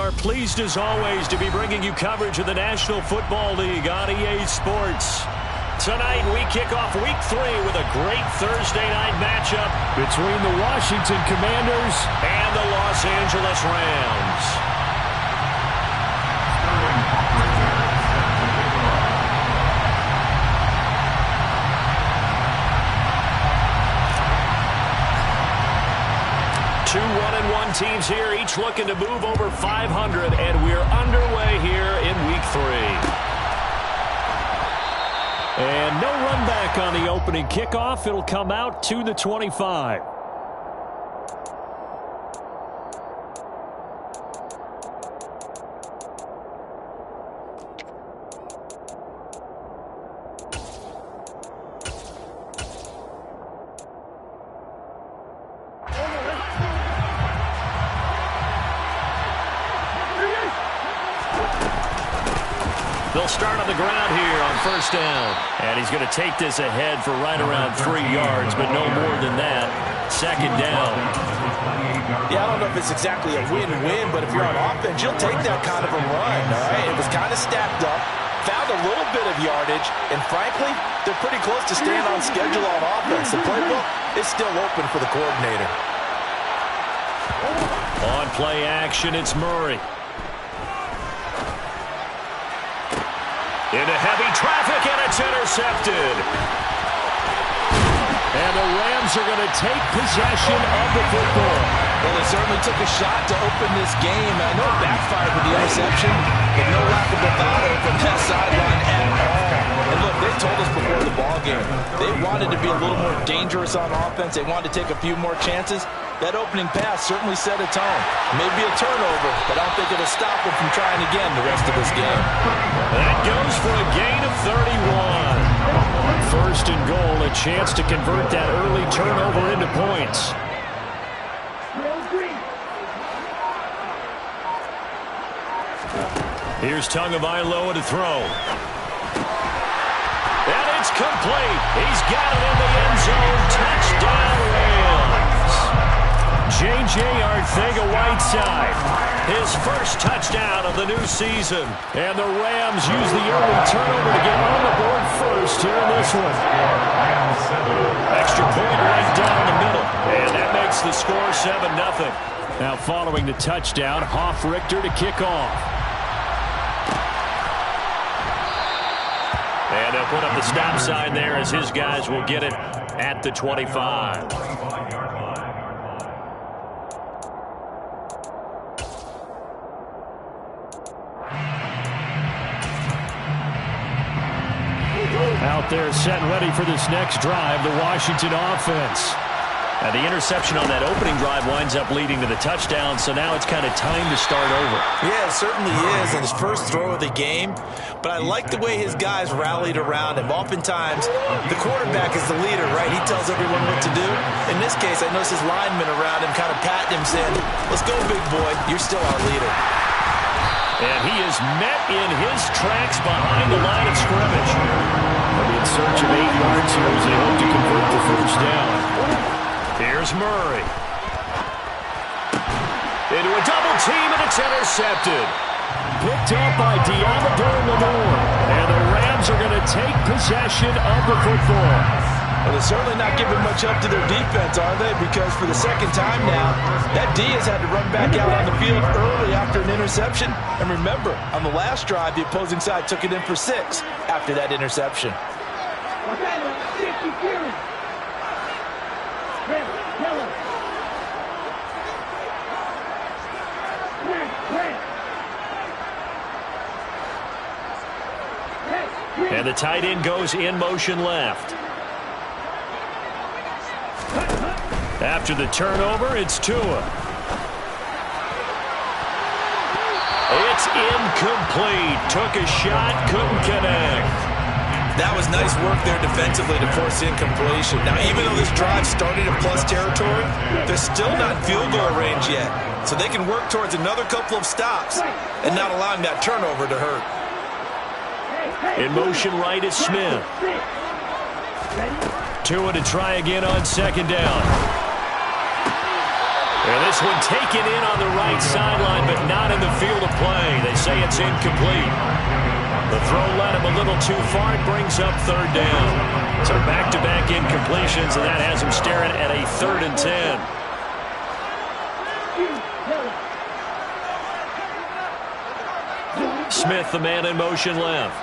are pleased as always to be bringing you coverage of the National Football League on EA Sports. Tonight we kick off Week 3 with a great Thursday night matchup between the Washington Commanders and the Los Angeles Rams. Two 1-1 teams here, each looking to move over 500, and we're underway here in Week 3. And no run back on the opening kickoff. It'll come out to the 25. They'll start on the ground here on first down. And he's going to take this ahead for right around 3 yards, but no more than that. Second down. Yeah, I don't know if it's exactly a win-win, but if you're on offense, you'll take that kind of a run, all right? It was kind of stacked up, found a little bit of yardage, and frankly, they're pretty close to staying on schedule on offense. The playbook is still open for the coordinator. On play action, it's Murray. Into heavy traffic, and it's intercepted. And the Rams are going to take possession of the football. Well, they certainly took a shot to open this game. I know it backfired with the interception, but no lack of bravado from that sideline at all. And look, they told us before the ball game, they wanted to be a little more dangerous on offense. They wanted to take a few more chances. That opening pass certainly set a tone. Maybe a turnover, but I don't think it'll stop them from trying again the rest of this game. That goes for a gain of 31. First and goal, a chance to convert that early turnover into points. Here's Tagovailoa to throw. And it's complete. He's got it in the end zone. Touchdown, Rams. J.J. Arcega-Whiteside, his first touchdown of the new season. And the Rams use the early turnover to get on the board first here in this one. Extra point right down the middle. And that makes the score 7-0. Now following the touchdown, Hoff-Richter to kick off. And they'll put up the stop sign there as his guys will get it at the 25. Out there set and ready for this next drive, the Washington offense. And the interception on that opening drive winds up leading to the touchdown, so now it's kind of time to start over. Yeah, it certainly is, and his first throw of the game. But I like the way his guys rallied around him. Oftentimes, the quarterback is the leader, right? He tells everyone what to do. In this case, I noticed his linemen around him kind of patting him, saying, "Let's go, big boy. You're still our leader." And he is met in his tracks behind the line of scrimmage. They'll be in search of 8 yards here as they hope to convert the first down. Here's Murray. Into a double team, and it's intercepted. Picked up by Diamador Lenore. And the Rams are going to take possession of the football. Well, they're certainly not giving much up to their defense, are they? Because for the second time now, that D has had to run back out on the field early after an interception. And remember, on the last drive, the opposing side took it in for 6 after that interception. And the tight end goes in motion left. After the turnover, it's Tua. It's incomplete. Took a shot, couldn't connect. That was nice work there defensively to force incompletion. Now, even though this drive started in plus territory, they're still not in field goal range yet. So they can work towards another couple of stops and not allowing that turnover to hurt. In motion right is Smith. Tua to try again on second down. And this one taken in on the right sideline, but not in the field of play. They say it's incomplete. The throw led him a little too far. It brings up third down. So back-to-back incompletions, and that has him staring at a 3rd and 10. Smith, the man in motion left.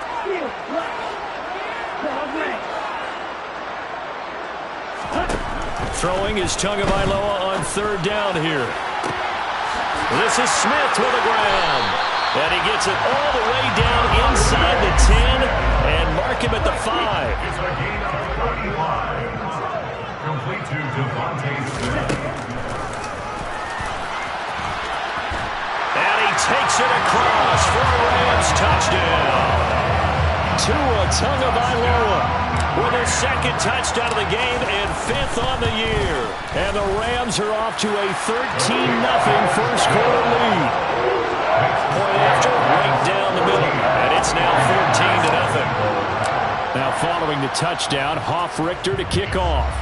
Throwing is Tagovailoa on 3rd down here. This is Smith to the ground. And he gets it all the way down inside the 10 and mark him at the 5. It's a gain of 35. Complete to Devontae Smith. And he takes it across for a Rams touchdown. Tua Tagovailoa with his 2nd touchdown of the game and 5th on the year. And the Rams are off to a 13-0 first quarter lead. Point after, right down the middle. And it's now 14-0. Now following the touchdown, Richter to kick off.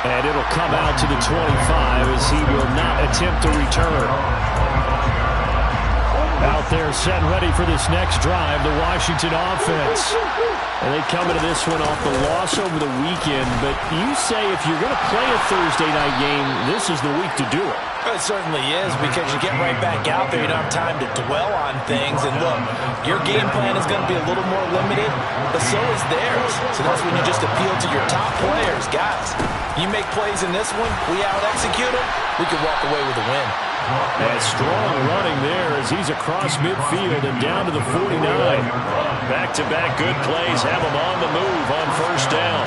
And it'll come out to the 25 as he will not attempt to return. Out there set ready for this next drive, the Washington offense. And they come into this one off the loss over the weekend. But you say if you're going to play a Thursday night game, this is the week to do it. It certainly is, because you get right back out there. You don't have time to dwell on things. And look, your game plan is going to be a little more limited, but so is theirs. So that's when you just appeal to your top players. Guys, you make plays in this one, we out-execute them, we can walk away with a win. And strong running there as he's across midfield and down to the 49. Back-to-back good plays have him on the move on 1st down.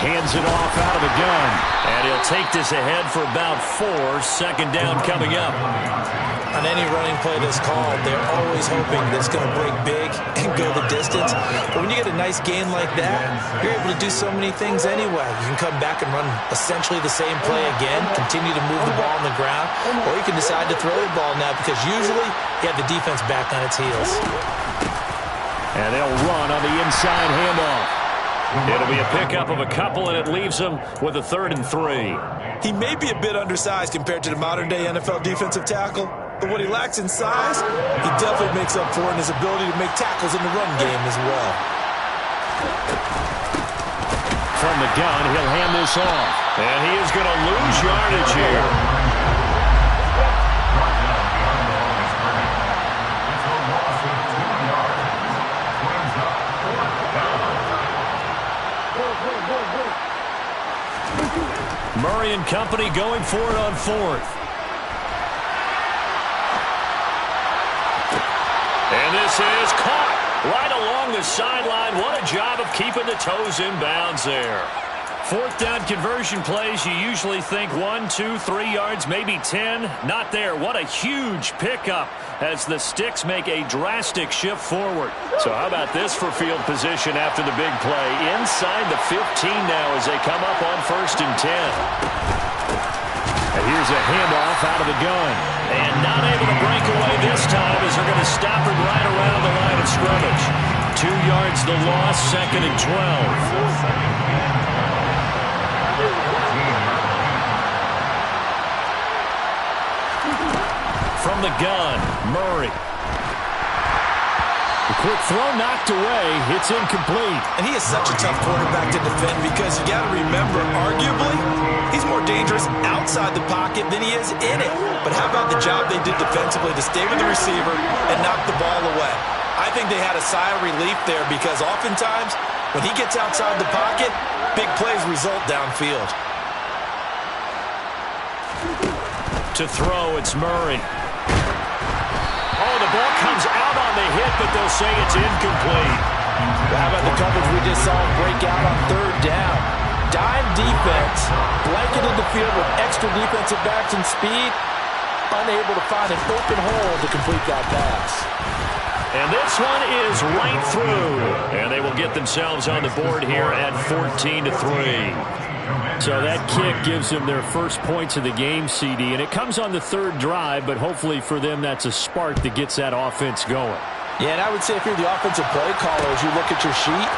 Hands it off out of the gun. And he'll take this ahead for about 4. 2nd down coming up. On any running play that's called, they're always hoping that it's going to break big and go the distance. But when you get a nice gain like that, you're able to do so many things anyway. You can come back and run essentially the same play again, continue to move the ball on the ground, or you can decide to throw the ball now because usually you have the defense back on its heels. And they'll run on the inside handoff. It'll be a pickup of a couple, and it leaves them with a 3rd and 3. He may be a bit undersized compared to the modern-day NFL defensive tackle, but what he lacks in size, he definitely makes up for in his ability to make tackles in the run game as well. From the gun, he'll hand this off. And he is going to lose yardage here. Murray and company going for it on 4th. And this is caught right along the sideline. What a job of keeping the toes in bounds there. 4th down conversion plays, you usually think 1, 2, 3 yards, maybe 10. Not there. What a huge pickup as the sticks make a drastic shift forward. So how about this for field position after the big play? Inside the 15 now as they come up on 1st and 10. And here's a handoff out of the gun. And not able to break away this time as they're going to stop him right around the line of scrimmage. 2 yards the loss, 2nd and 12. From the gun, Murray. The quick throw knocked away. It's incomplete. And he is such a tough quarterback to defend because you got to remember, arguably, he's more dangerous outside the pocket than he is in it. But how about the job they did defensively to stay with the receiver and knock the ball away? I think they had a sigh of relief there because oftentimes when he gets outside the pocket, big plays result downfield. To throw, it's Murray. Oh, the ball comes out on the hit, but they'll say it's incomplete. How about the coverage we just saw break out on 3rd down? Dime defense, blanketed the field with extra defensive backs and speed, unable to find an open hole to complete that pass. And this one is right through. And they will get themselves on the board here at 14-3. So that kick gives them their first points of the game, CD. And it comes on the 3rd drive, but hopefully for them that's a spark that gets that offense going. Yeah, and I would say if you're the offensive play caller, as you look at your sheet,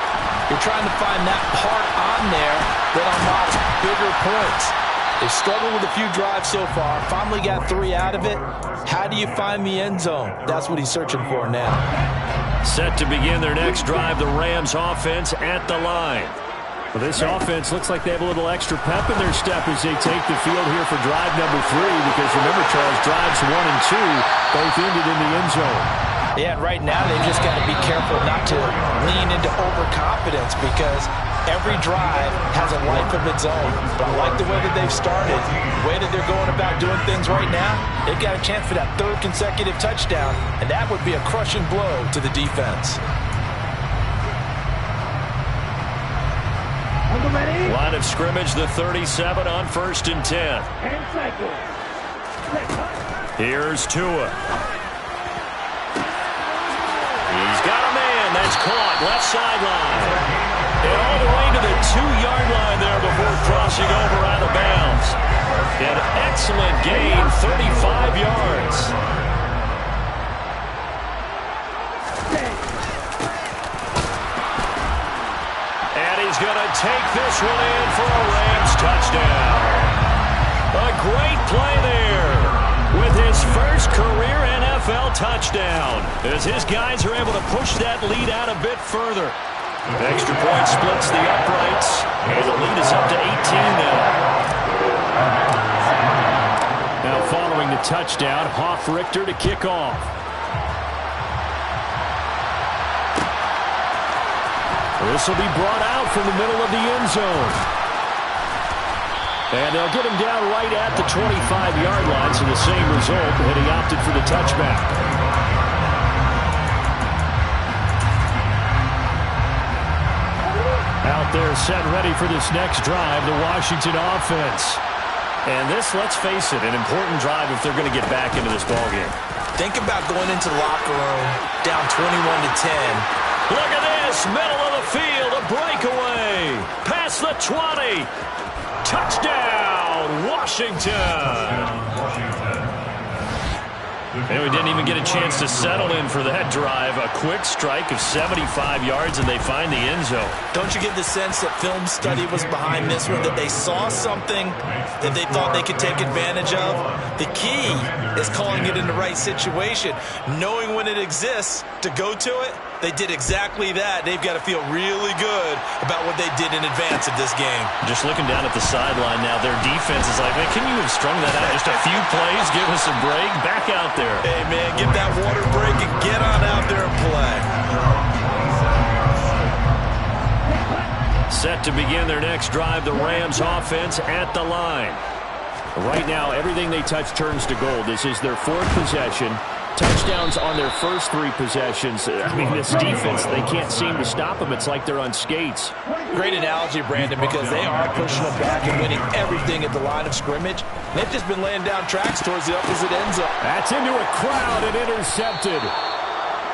you're trying to find that part on there that unlocks bigger points. They've struggled with a few drives so far, finally got 3 out of it. How do you find the end zone? That's what he's searching for now. Set to begin their next drive, the Rams offense at the line. Well, this offense looks like they have a little extra pep in their step as they take the field here for drive number 3, because remember, Charles, drives 1 and 2 both ended in the end zone. Yeah, right now they've just got to be careful not to lean into overconfidence, because every drive has a life of its own. But I like the way that they've started, the way that they're going about doing things right now. They've got a chance for that 3rd consecutive touchdown, and that would be a crushing blow to the defense. Line of scrimmage, the 37 on 1st and 10. Here's Tua. He's got a man. That's caught. Left sideline. And all the way to the 2-yard line there before crossing over out of bounds. An excellent gain, 35 yards. And he's going to take this one in for a Rams touchdown. A great play there with his first career NFL touchdown, as his guys are able to push that lead out a bit further. Extra point splits the uprights, and the lead is up to 18 now. Now following the touchdown, Hoff-Richter to kick off. This will be brought out from the middle of the end zone. And they'll get him down right at the 25-yard line, so the same result, and he opted for the touchback. Out there set ready for this next drive, the Washington offense. And this, let's face it, an important drive if they're going to get back into this ballgame. Think about going into the locker room down 21-10. Look at this, middle of the field, a breakaway. Past the 20. Touchdown, Washington. And we didn't even get a chance to settle in for that drive. A quick strike of 75 yards, and they find the end zone. Don't you get the sense that film study was behind this one, that they saw something that they thought they could take advantage of? The key is calling it in the right situation, knowing when it exists to go to it. They did exactly that. They've got to feel really good about what they did in advance of this game. Just looking down at the sideline now, their defense is like, man, can you have strung that out just a few plays? Give us a break. Back out there. Hey, man, give that water break and get on out there and play. Set to begin their next drive, the Rams offense at the line. Right now, everything they touch turns to gold. This is their 4th possession. Touchdowns on their first 3 possessions. I mean, this defense, they can't seem to stop them. It's like they're on skates. Great analogy, Brandon, because they are pushing them back and winning everything at the line of scrimmage. They've just been laying down tracks towards the opposite end zone. That's into a crowd and intercepted.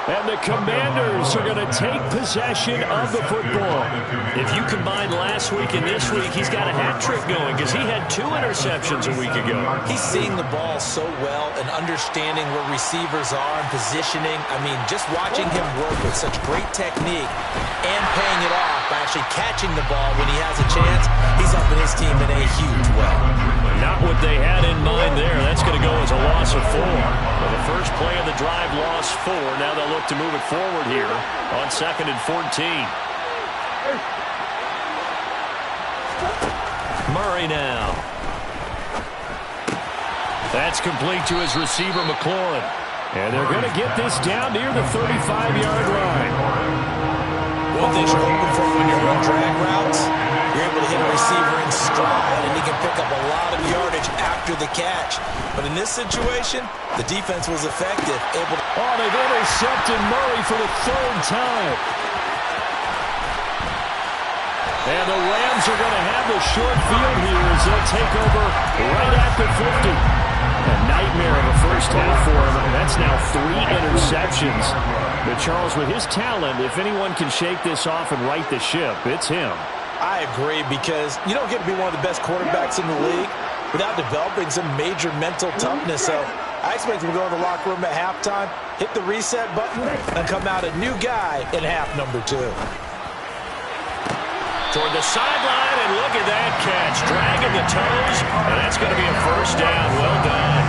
And the Commanders are going to take possession of the football. If you combine last week and this week, he's got a hat trick going because he had 2 interceptions a week ago. He's seeing the ball so well and understanding where receivers are and positioning. I mean, just watching him work with such great technique and paying it off by actually catching the ball when he has a chance, he's helping his team in a huge way. Not what they had in mind there. That's going to go as a loss of 4. Well, the first play of the drive lost 4. Now they'll look to move it forward here on 2nd and 14. Murray now. That's complete to his receiver, McLaurin. And they're going to get this down near the 35-yard line. One thing you're hoping for when you're on drag routes, you're able to hit a receiver in stride, and he can pick up a lot of yardage after the catch. But in this situation, the defense was effective, able to... Oh, they've intercepted Murray for the 3rd time. And the Rams are going to have the short field here as they'll take over right at the 50. A nightmare of a first half for him, and that's now 3 interceptions. But Charles, with his talent, if anyone can shake this off and right the ship, it's him. I agree, because you don't get to be one of the best quarterbacks in the league without developing some major mental toughness. So I expect him to go in the locker room at halftime, hit the reset button, and come out a new guy in half number 2. Toward the sideline, and look at that catch. Dragging the toes, and that's going to be a first down. Well done.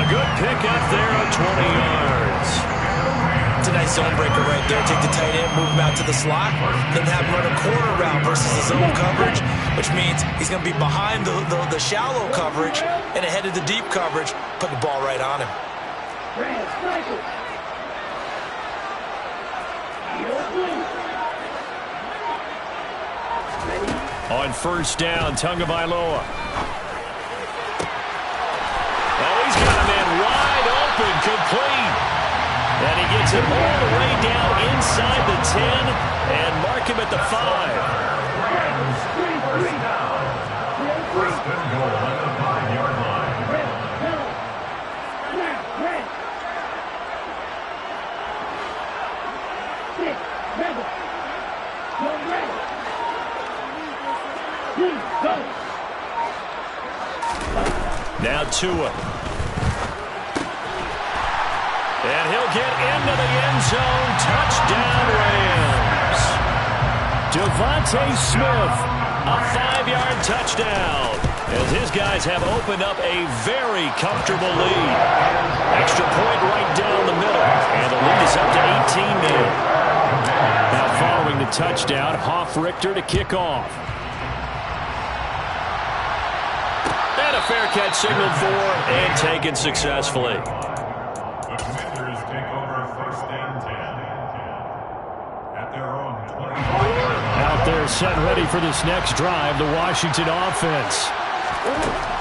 A good pickup there on 20 yards. It's a nice zone breaker right there. Take the tight end, move him out to the slot, then have him run a corner route versus the zone coverage, which means he's going to be behind the shallow coverage and ahead of the deep coverage. Put the ball right on him. On first down, Tagovailoa. Oh, he's got a man wide open, complete. And he gets it all the way down inside the 10 and mark him at the 5. First and goal at the 5-yard line. Now Tua. And he'll get into the end zone. Touchdown, Rams. Devontae Smith, a 5-yard touchdown, as his guys have opened up a very comfortable lead. Extra point right down the middle, and the lead is up to 18 now. Now following the touchdown, Hoff-Richter to kick off. And a fair catch signaled for and taken successfully. The Commanders take over first and 10 at their own 25-yard line. Out there set ready for this next drive, the Washington offense.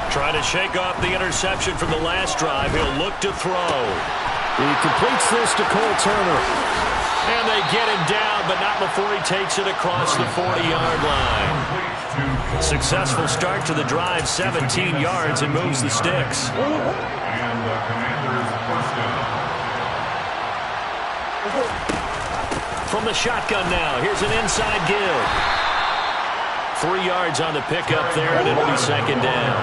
Trying to shake off the interception from the last drive. He'll look to throw. He completes this to Cole Turner. And they get him down, but not before he takes it across the 40-yard line. Successful start to the drive, 17 yards, and moves the sticks. And the Commanders first down. From the shotgun now, here's an inside give. 3 yards on the pickup there, and it'll be second down.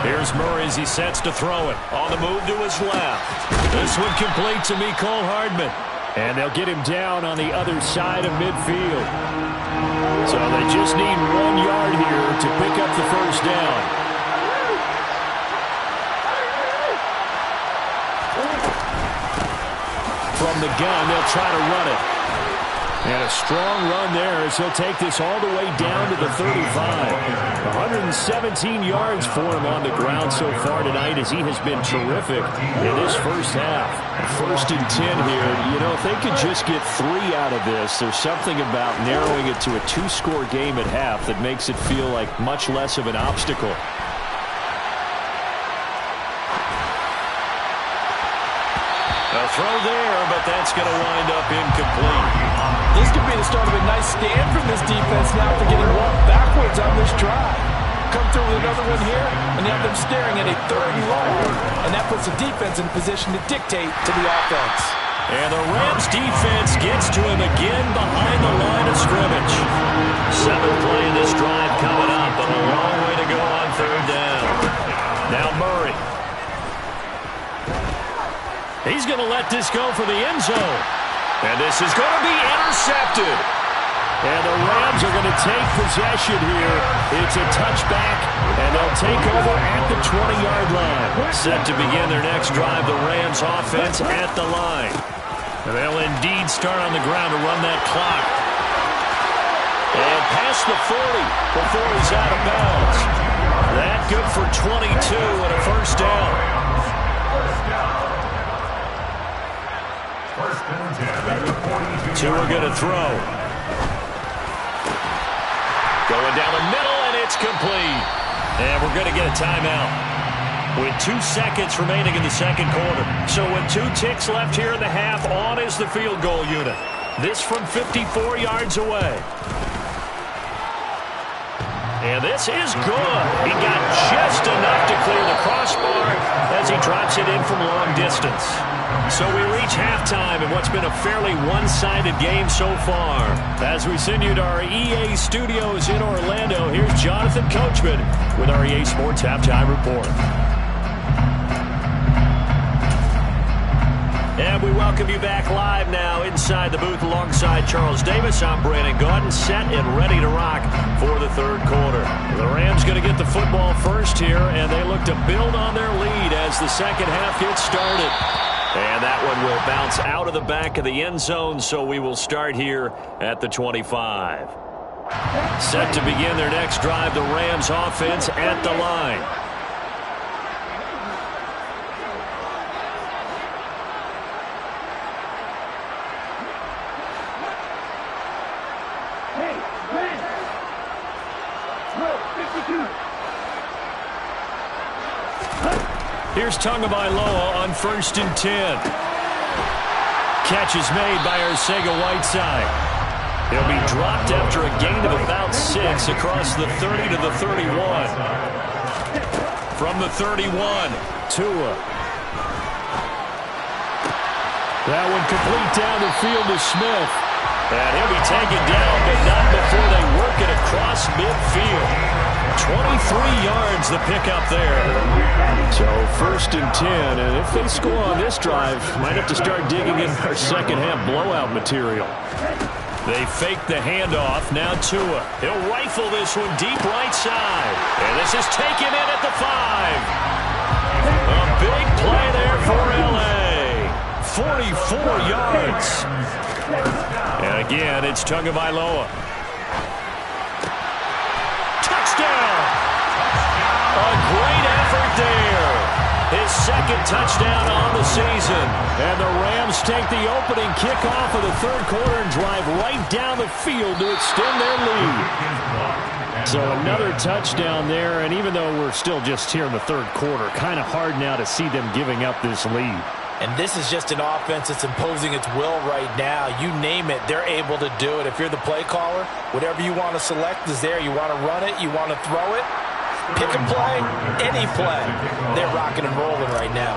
Here's Murray as he sets to throw it. On the move to his left. This one complete to Mecole Hardman. And they'll get him down on the other side of midfield. So they just need 1 yard here to pick up the first down. From the gun, they'll try to run it. And a strong run there as he'll take this all the way down to the 35. 117 yards for him on the ground so far tonight as he has been terrific in this first half. First and 10 here. You know, if they could just get 3 out of this, there's something about narrowing it to a 2-score game at half that makes it feel like much less of an obstacle. A throw there, but that's going to wind up incomplete. This could be the start of a nice stand from this defense now for getting walked backwards on this drive. Come through with another one here, and you have them staring at a 3rd and long. And that puts the defense in position to dictate to the offense. And the Rams defense gets to him again behind the line of scrimmage. 7th play in this drive coming up, but a long way to go on 3rd down. Now Murray. He's going to let this go for the end zone. And this is going to be intercepted. And the Rams are going to take possession here. It's a touchback, and they'll take over at the 20-yard line. Set to begin their next drive, the Rams offense at the line. And they'll indeed start on the ground to run that clock. And past the 40 before he's out of bounds. That good for 22 and a first down. First and 10 at the 42. Tua going to throw. Going down the middle, and it's complete. And we're going to get a timeout with 2 seconds remaining in the second quarter. So with 2 ticks left here in the half, on is the field goal unit. This from 54 yards away. And this is good. He got just enough to clear the crossbar as he drops it in from long distance. So we reach halftime in what's been a fairly one-sided game so far. As we send you to our EA studios in Orlando, here's Jonathan Coachman with our EA Sports Halftime Report. And we welcome you back live now inside the booth alongside Charles Davis. I'm Brandon Gaudin, set and ready to rock for the third quarter. The Rams going to get the football first here, and they look to build on their lead as the second half gets started. And that one will bounce out of the back of the end zone, so we will start here at the 25. Set to begin their next drive, the Rams offense at the line. Here's Tagovailoa on 1st and 10. Catch is made by Arcega-Whiteside. He'll be dropped after a gain of about 6 across the 30 to the 31. From the 31, Tua. That one complete down the field to Smith. And he'll be taken down, but not before they work it across midfield. 23 yards the pickup there. So 1st and 10, and if they score on this drive, might have to start digging in our second half blowout material. They fake the handoff. Now Tua. He'll rifle this one deep right side. And this is taken in at the 5. A big play there for L.A. 44 yards. And again, it's Tagovailoa. Touchdown! A great effort there. His second touchdown on the season. And the Rams take the opening kickoff of the third quarter and drive right down the field to extend their lead. So another touchdown there, and even though we're still just here in the third quarter, kind of hard now to see them giving up this lead. And this is just an offense that's imposing its will right now. You name it, they're able to do it. If you're the play caller, whatever you want to select is there. You want to run it, you want to throw it, pick a play, any play. They're rocking and rolling right now.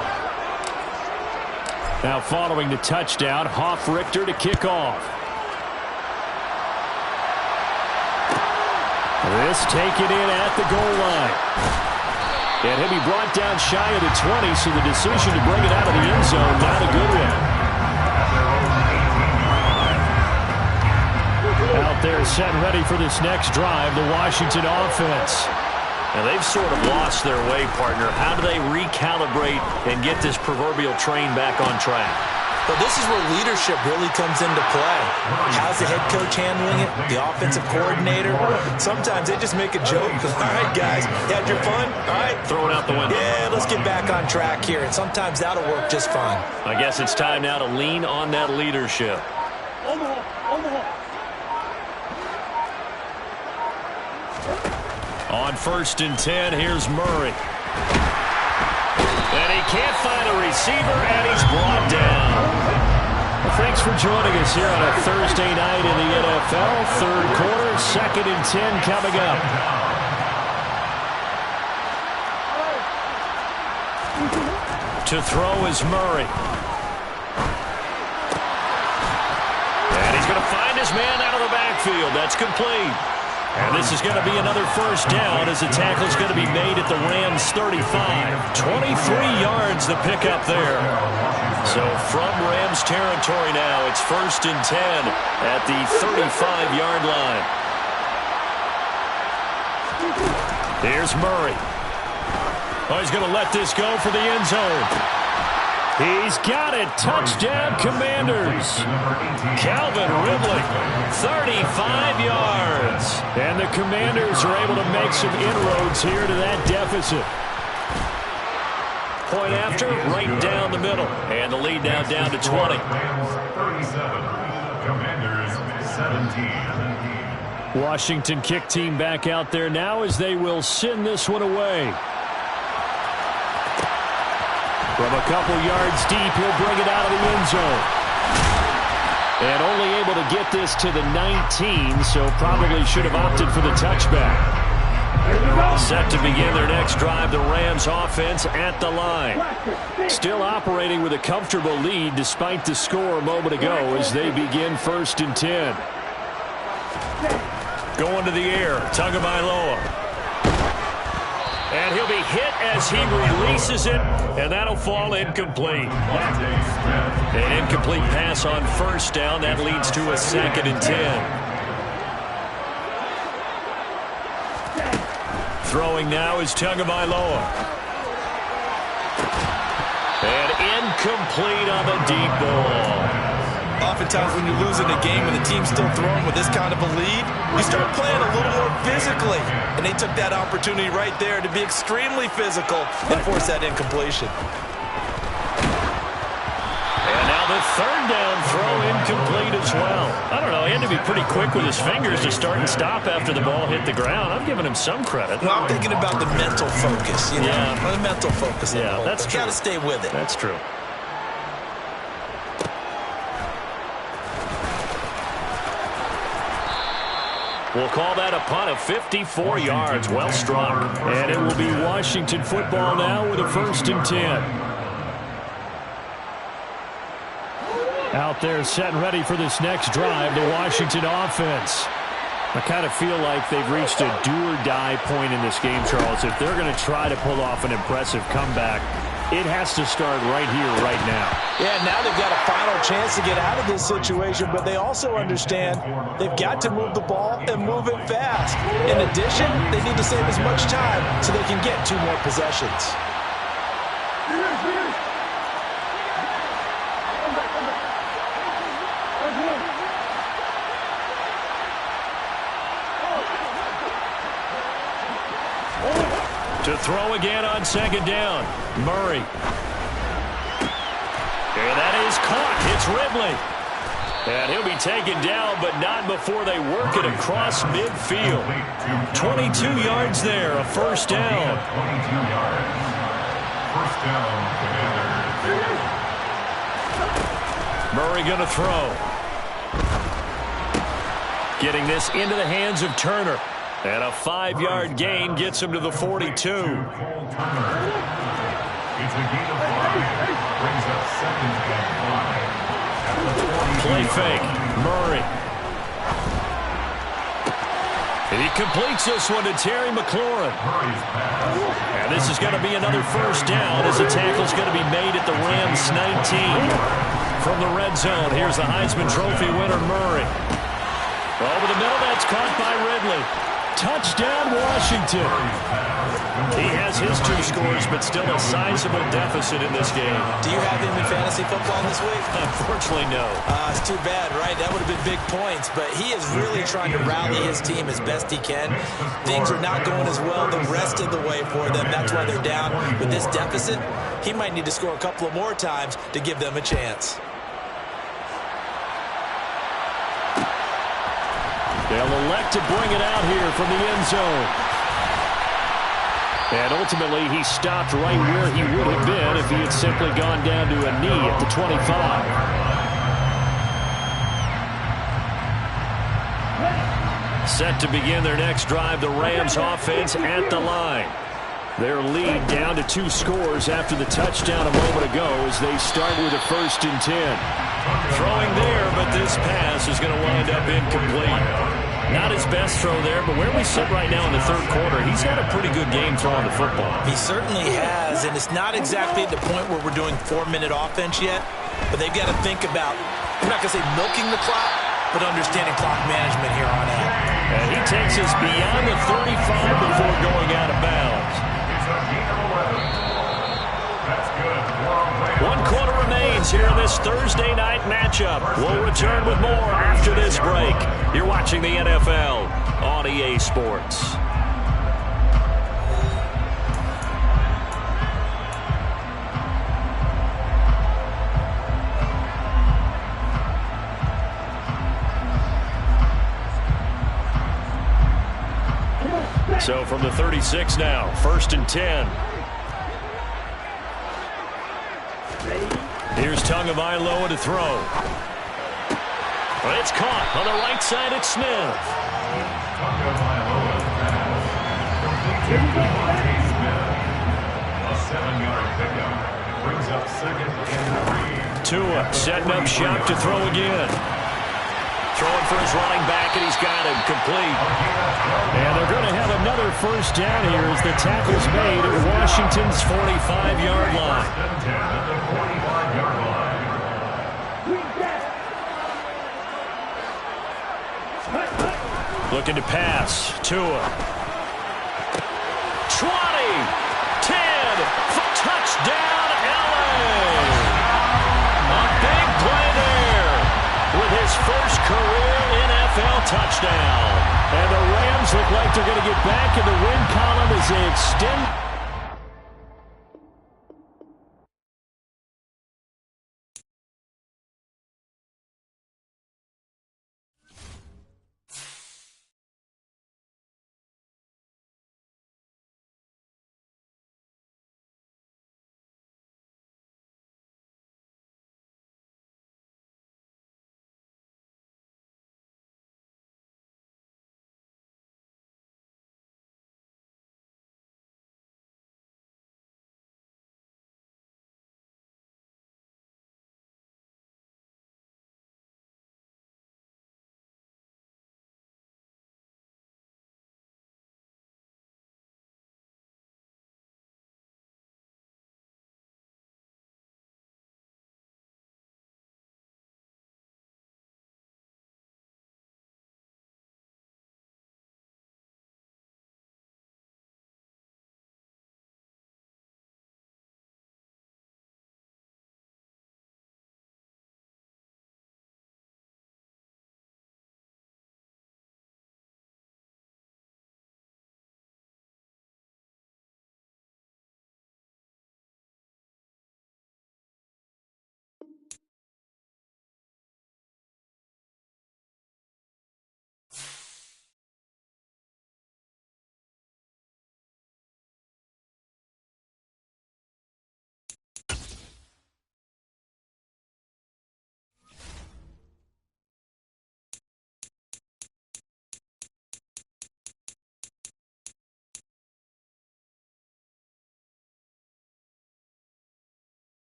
Now following the touchdown, Hoff-Richter to kick off. This taken in at the goal line. And he'll be brought down shy of the 20, so the decision to bring it out of the end zone, not a good one. Out there set and ready for this next drive, the Washington offense. Now they've sort of lost their way, partner. How do they recalibrate and get this proverbial train back on track? Well, this is where leadership really comes into play. How's the head coach handling it? The offensive coordinator? Sometimes they just make a joke. All right, guys, you had your fun? All right. Throw it out the window. Yeah, let's get back on track here. And sometimes that'll work just fine. I guess it's time now to lean on that leadership. On 1st and 10, here's Murray. And he can't find a receiver, and he's brought down. Well, thanks for joining us here on a Thursday night in the NFL. Third quarter, 2nd and 10 coming up. To throw is Murray. And he's going to find his man out of the backfield. That's complete. And this is going to be another first down as the tackle is going to be made at the Rams' 35. 23 yards the pickup there. So from Rams territory now, it's 1st and 10 at the 35-yard line. Here's Murray. Oh, he's going to let this go for the end zone. He's got it. Touchdown, Commanders. Calvin Ridley, 35 yards. And the Commanders are able to make some inroads here to that deficit. Point after, right down the middle. And the lead now down to 20. 37, Commanders 17. Washington kick team back out there now as they will send this one away. From a couple yards deep, he'll bring it out of the end zone. And only able to get this to the 19, so probably should have opted for the touchback. Set to begin their next drive, the Rams offense at the line. Still operating with a comfortable lead despite the score a moment ago as they begin 1st and 10. Going to the air, Tagovailoa. And he'll be hit as he releases it, and that'll fall incomplete. An incomplete pass on first down. That leads to a 2nd and 10. Throwing now is Tagovailoa. And incomplete on the deep ball. Oftentimes when you're losing a game and the team's still throwing with this kind of a lead, you start playing a little more physically. And they took that opportunity right there to be extremely physical and force that incompletion. And now the 3rd down throw incomplete as well. I don't know, he had to be pretty quick with his fingers to start and stop after the ball hit the ground. I'm giving him some credit. Well, I'm thinking about the mental focus, you know, the mental focus. Yeah, that's true. Got to stay with it. That's true. We'll call that a punt of 54 yards. Well struck. And it will be Washington football now with a 1st and 10. Out there set and ready for this next drive, the Washington offense. I kind of feel like they've reached a do-or-die point in this game, Charles. If they're going to try to pull off an impressive comeback, it has to start right here, right now. Yeah, now they've got a final chance to get out of this situation, but they also understand they've got to move the ball and move it fast. In addition, they need to save as much time so they can get 2 more possessions. To throw again on 2nd down. Murray. And that is caught. It's Ridley. And he'll be taken down, but not before they work it across midfield. 22 yards there, a 1st down. 22 yards. 1st down, Commanders. Murray going to throw. Getting this into the hands of Turner. And a 5-yard gain gets him to the 42. It's a gain of 5. Brings up 2nd and 5. Play fake. Murray. And he completes this one to Terry McLaurin. And this is going to be another 1st down as the tackle's going to be made at the Rams 19. From the red zone, here's the Heisman Trophy winner, Murray. Over the middle, that's caught by Ridley. Touchdown, Washington. He has his 2 scores, but still a sizable deficit in this game. Do you have him in fantasy football this week? Unfortunately, no. It's too bad, right? That would have been big points, but he is really trying to rally his team as best he can. Things are not going as well the rest of the way for them. That's why they're down. With this deficit, he might need to score a couple of more times to give them a chance. They'll elect to bring it out here from the end zone. And ultimately, he stopped right where he would have been if he had simply gone down to a knee at the 25. Set to begin their next drive, the Rams offense at the line. Their lead down to 2 scores after the touchdown a moment ago as they start with a 1st and 10. Throwing there, but this pass is going to wind up incomplete. Not his best throw there, but where we sit right now in the 3rd quarter, he's had a pretty good game throwing the football. He certainly has, and it's not exactly at the point where we're doing 4-minute offense yet, but they've got to think about, I'm not going to say milking the clock, but understanding clock management here on out. And he takes us beyond the 35 before going out of bounds. That's good. 1 quarter remains here in this Thursday night matchup. We'll return with more after this break. You're watching the NFL on EA Sports. So from the 36 now, 1st and 10. Here's Tagovailoa to throw. Well, it's caught on the right side at Smith. A 7-yard pickup. Brings up 2nd and 3. Tua setting up shop to throw again. Throwing for his running back, and he's got him complete. And they're going to have another first down here as the tackle's made at Washington's 45-yard line. Looking to pass. Tua. 20, 10, touchdown, LA. A big play there with his first career NFL touchdown. And the Rams look like they're going to get back in the win column as they extend.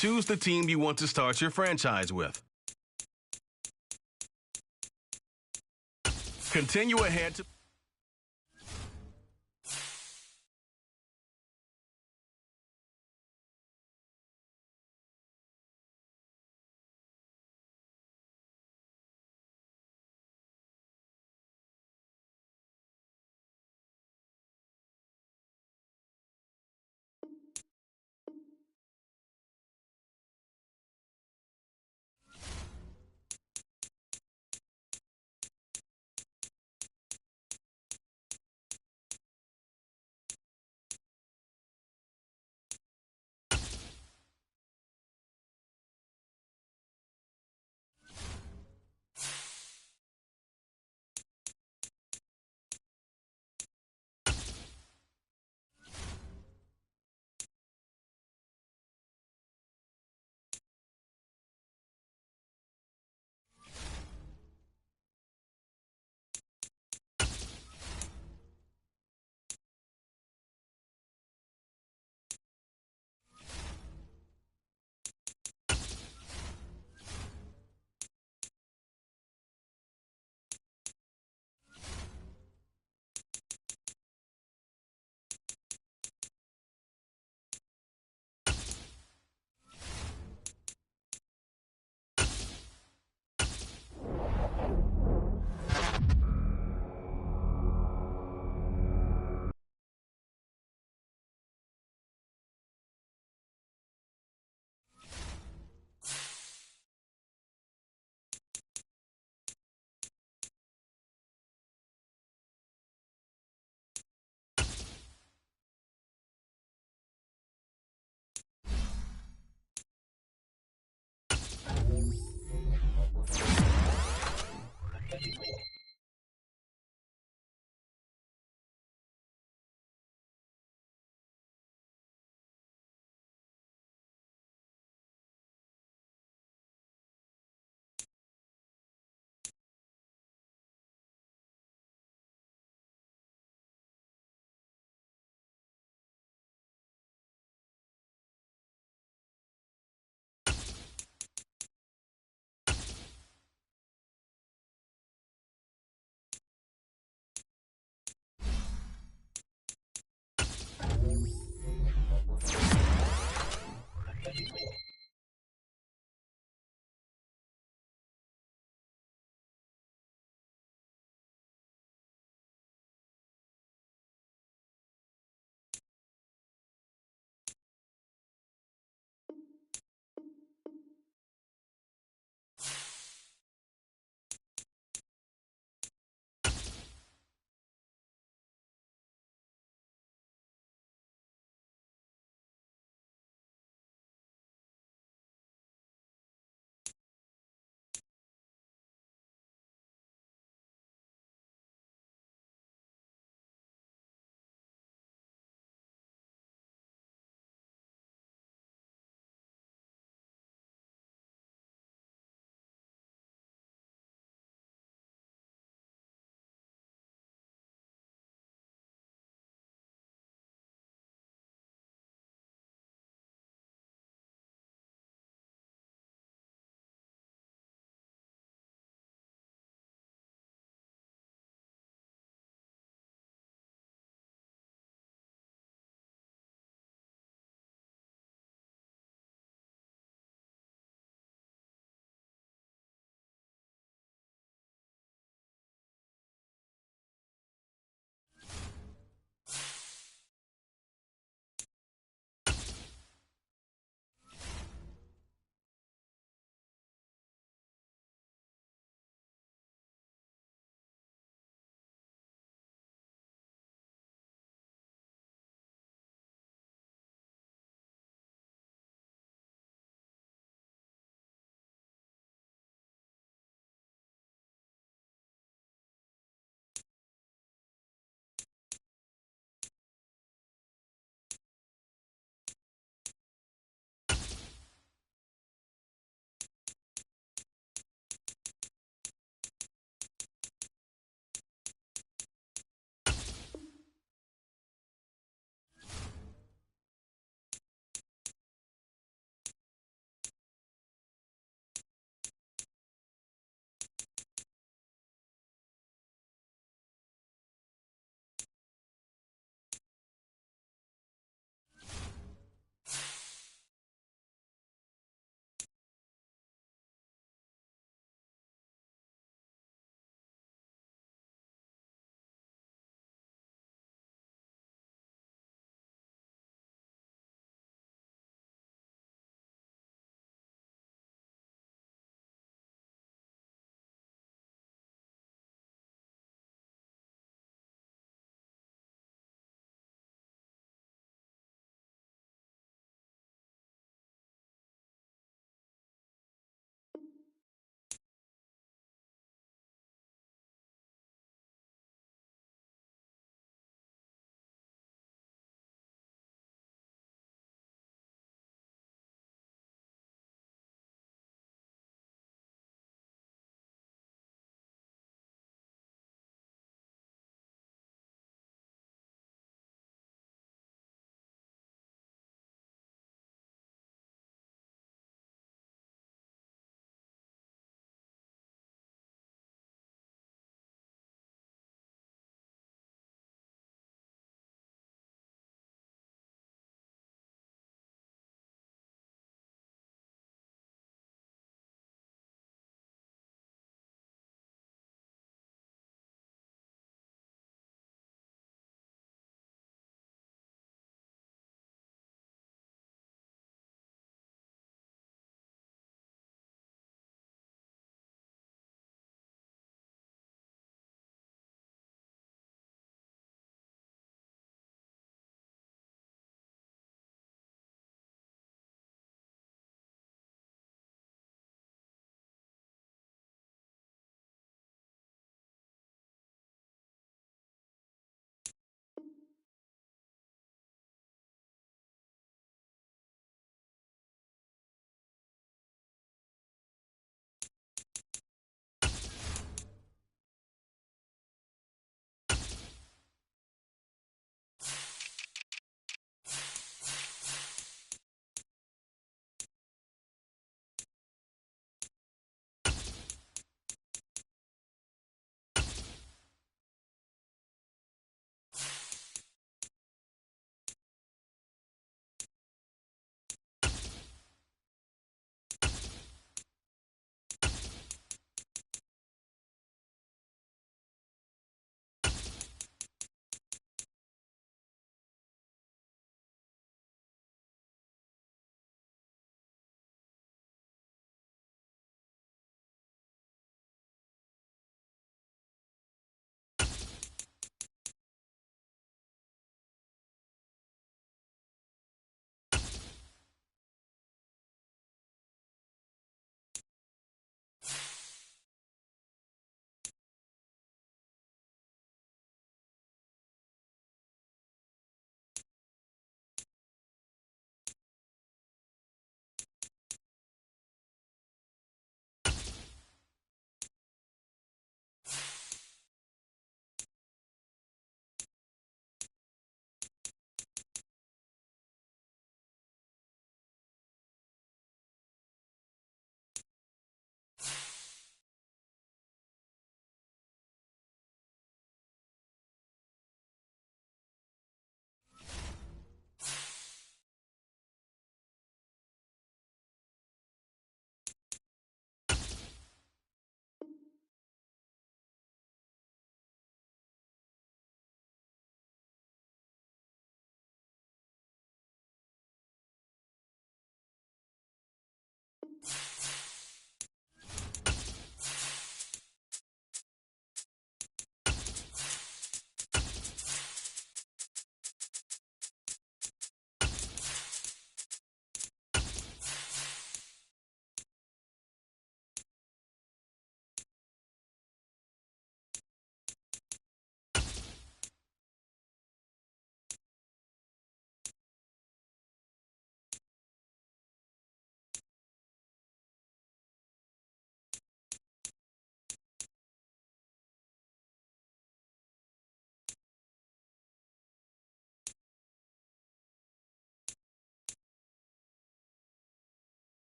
Choose the team you want to start your franchise with. Continue ahead to...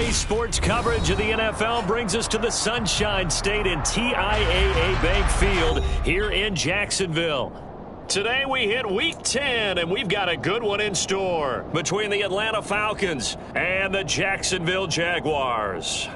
EA Sports coverage of the NFL brings us to the Sunshine State and TIAA Bank Field here in Jacksonville. Today we hit Week 10, and we've got a good one in store between the Atlanta Falcons and the Jacksonville Jaguars.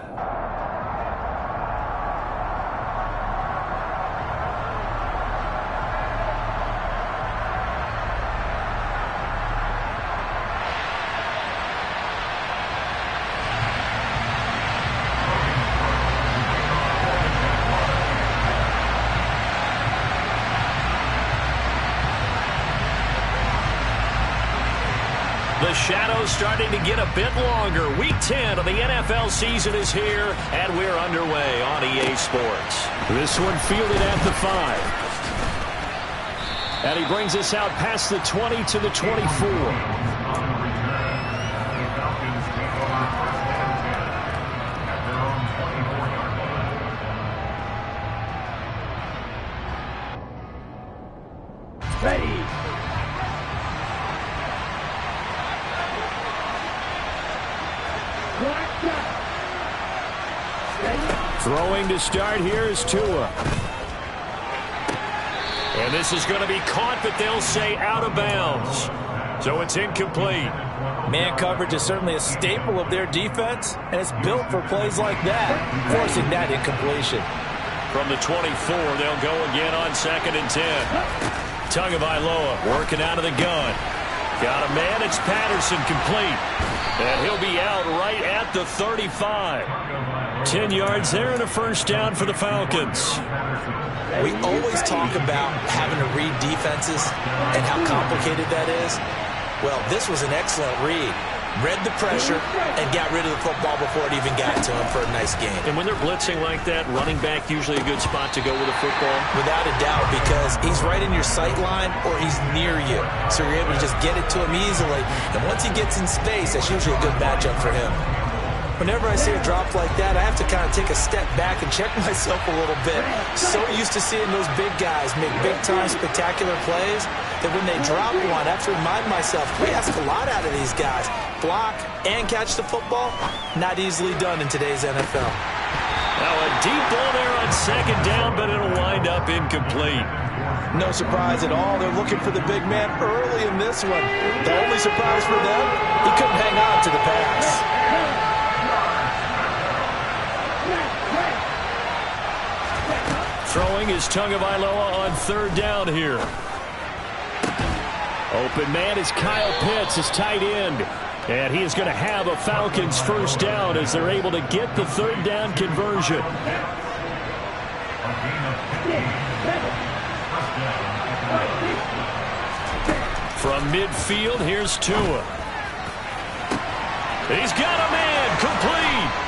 The shadow's starting to get a bit longer. Week 10 of the NFL season is here, and we're underway on EA Sports. This one fielded at the 5. And he brings us out past the 20 to the 24. Throwing to start here is Tua. And this is going to be caught, but they'll say out of bounds. So it's incomplete. Man coverage is certainly a staple of their defense, and it's built for plays like that, forcing that incompletion. From the 24, they'll go again on 2nd and 10. Tagovailoa working out of the gun. Got a man, it's Patterson, complete. And he'll be out right at the 35. 10 yards there and a first down for the Falcons. We always talk about having to read defenses and how complicated that is. Well, this was an excellent read. Read the pressure and got rid of the football before it even got to him for a nice game. And when they're blitzing like that, running back usually a good spot to go with a football? Without a doubt, because he's right in your sight line or he's near you. So you're able to just get it to him easily. And once he gets in space, that's usually a good matchup for him. Whenever I see a drop like that, I have to kind of take a step back and check myself a little bit. So used to seeing those big guys make big-time spectacular plays that when they drop one, I have to remind myself, we ask a lot out of these guys. Block and catch the football, not easily done in today's NFL. Now a deep ball there on 2nd down, but it'll wind up incomplete. No surprise at all. They're looking for the big man early in this one. The only surprise for them, he couldn't hang on to the pass. Throwing is Tagovailoa on 3rd down here. Open man is Kyle Pitts, his tight end. And he is going to have a Falcons first down as they're able to get the 3rd down conversion. From midfield, here's Tua. He's got a man, complete.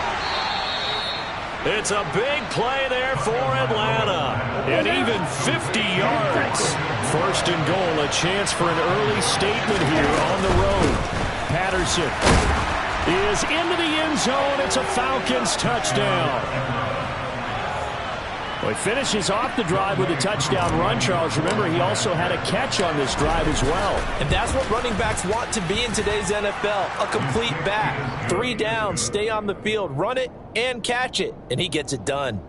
It's a big play there for Atlanta. And even 50 yards. 1st and goal, a chance for an early statement here on the road. Patterson is into the end zone. It's a Falcons touchdown. Well, he finishes off the drive with a touchdown run, Charles. Remember, he also had a catch on this drive as well. And that's what running backs want to be in today's NFL, a complete back. 3 down, stay on the field, run it and catch it, and he gets it done.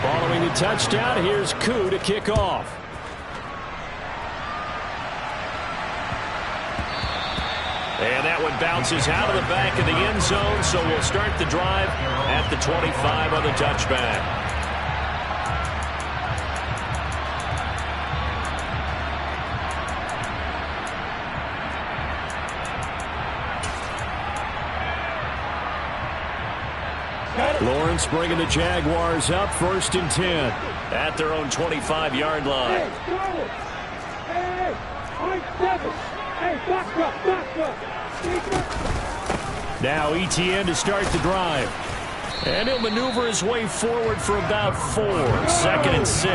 Following the touchdown, here's Koo to kick off. And that one bounces out of the back of the end zone, so we'll start the drive at the 25 on the touchback. Lawrence bringing the Jaguars up 1st and 10 at their own 25-yard line. Now ETN to start the drive. And he'll maneuver his way forward for about 4. 2nd and 6.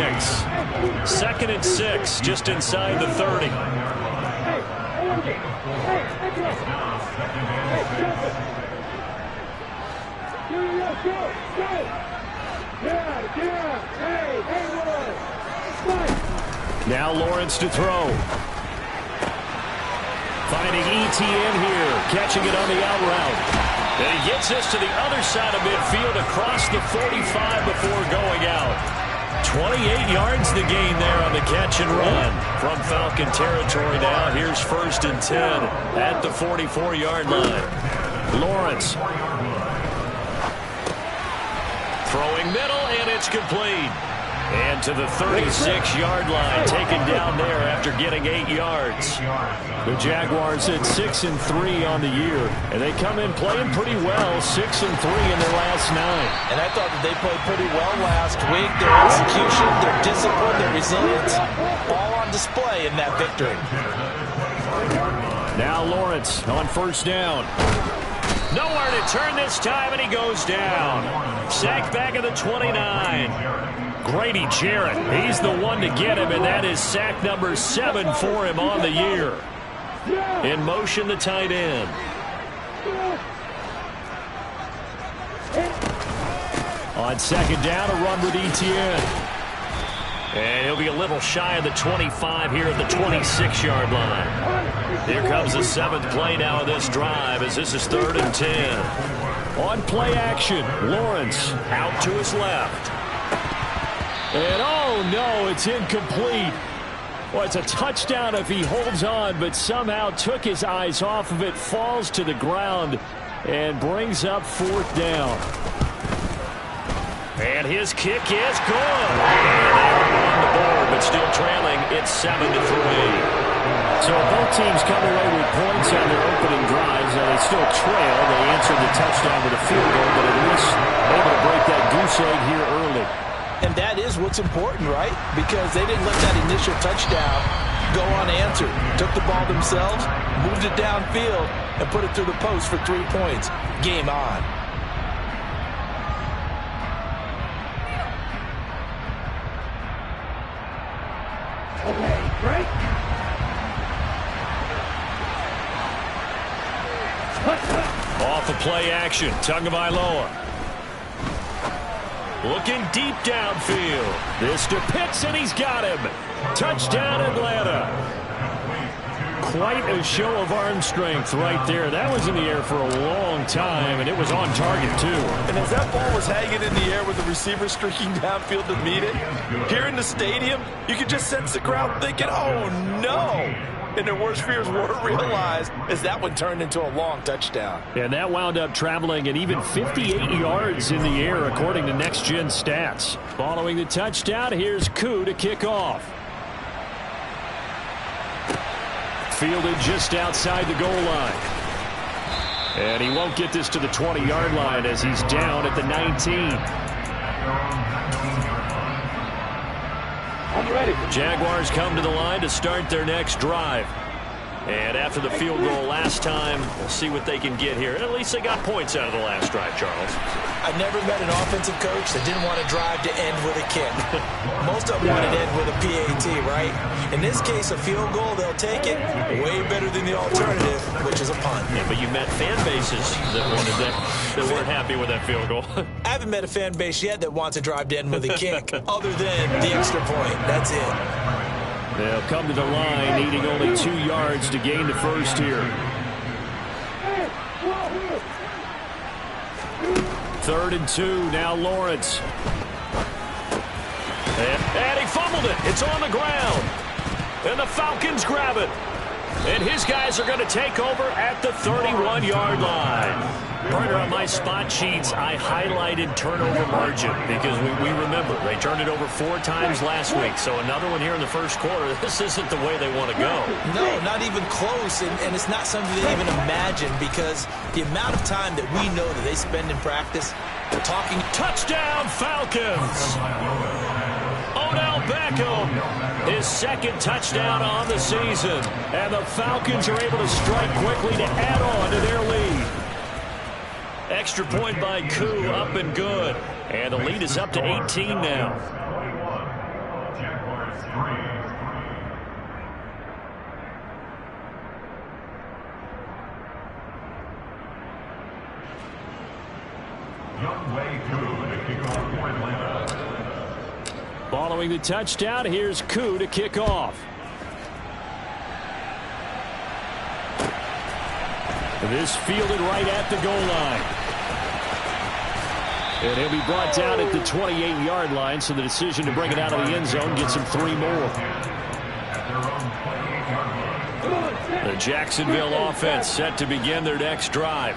2nd and 6, just inside the 30. Now Lawrence to throw. Finding ETN here, catching it on the out route. And he gets this to the other side of midfield across the 45 before going out. 28 yards the gain there on the catch and run. From Falcon territory now, here's 1st and 10 at the 44-yard line. Lawrence. Throwing middle, and it's complete. And to the 36-yard line, taken down there after getting 8 yards. The Jaguars at 6-3 on the year, and they come in playing pretty well, 6-3 in their last 9. And I thought that they played pretty well last week. Their execution, their discipline, their resilience, all on display in that victory. Now Lawrence on 1st down. Nowhere to turn this time, and he goes down. Sacked back at the 29. Grady Jarrett, he's the one to get him, and that is sack number 7 for him on the year. In motion, the tight end. On 2nd down, a run with ETN. And he'll be a little shy of the 25 here at the 26-yard line. Here comes the 7th play now of this drive as this is 3rd and 10. On play action, Lawrence out to his left. And oh no, it's incomplete. Well, it's a touchdown if he holds on, but somehow took his eyes off of it, falls to the ground, and brings up 4th down. And his kick is good. And they are on the board, but still trailing. It's 7-3. So both teams come away with points on their opening drives, and they still trail. They answered the touchdown with a field goal, but at least able to break that goose egg here early. And that is what's important, right? Because they didn't let that initial touchdown go unanswered. Took the ball themselves, moved it downfield, and put it through the post for 3 points. Game on. Okay, break. Off of play action, Tagovailoa. Looking deep downfield. This to Pitts, and he's got him. Touchdown, Atlanta. Quite a show of arm strength right there. That was in the air for a long time, and it was on target, too. And as that ball was hanging in the air with the receiver streaking downfield to meet it, here in the stadium, you could just sense the crowd thinking, oh, no. And their worst fears weren't realized as that one turned into a long touchdown. And that wound up traveling at even 58 yards in the air, according to Next Gen Stats. Following the touchdown, here's Koo to kick off. Fielded just outside the goal line. And he won't get this to the 20-yard line as he's down at the 19. I'm ready. Jaguars come to the line to start their next drive. And after the field goal last time, we'll see what they can get here. And at least they got points out of the last drive, Charles. I never met an offensive coach that didn't want to drive to end with a kick. Most of them wanted to end with a PAT, right? In this case, a field goal, they'll take it. Way better than the alternative, which is a punt. Yeah, but you met fan bases that wanted that weren't happy with that field goal. I haven't met a fan base yet that wants to drive to end with a kick, other than the extra point. That's it. They'll come to the line, needing only 2 yards to gain the first here. 3rd and 2, now Lawrence. And he fumbled it. It's on the ground. And the Falcons grab it. And his guys are going to take over at the 31-yard line. Partner, on my spot sheets, I highlighted turnover margin because we remember they turned it over 4 times last week. So another one here in the first quarter. This isn't the way they want to go. No, not even close. And it's not something they even imagine because the amount of time that we know that they spend in practice, we're talking touchdown Falcons. Odell Beckham, his 2nd touchdown on the season. And the Falcons are able to strike quickly to add on to their lead. Extra point by Koo, up and good. And the lead is up to 18 now. Following the touchdown, here's Koo to kick off. This fielded right at the goal line. And he'll be brought down at the 28-yard line, so the decision to bring it out of the end zone gets him 3 more. The Jacksonville offense set to begin their next drive.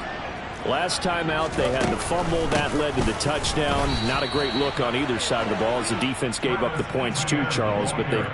Last time out, they had the fumble. That led to the touchdown. Not a great look on either side of the ball as the defense gave up the points too, Charles, but they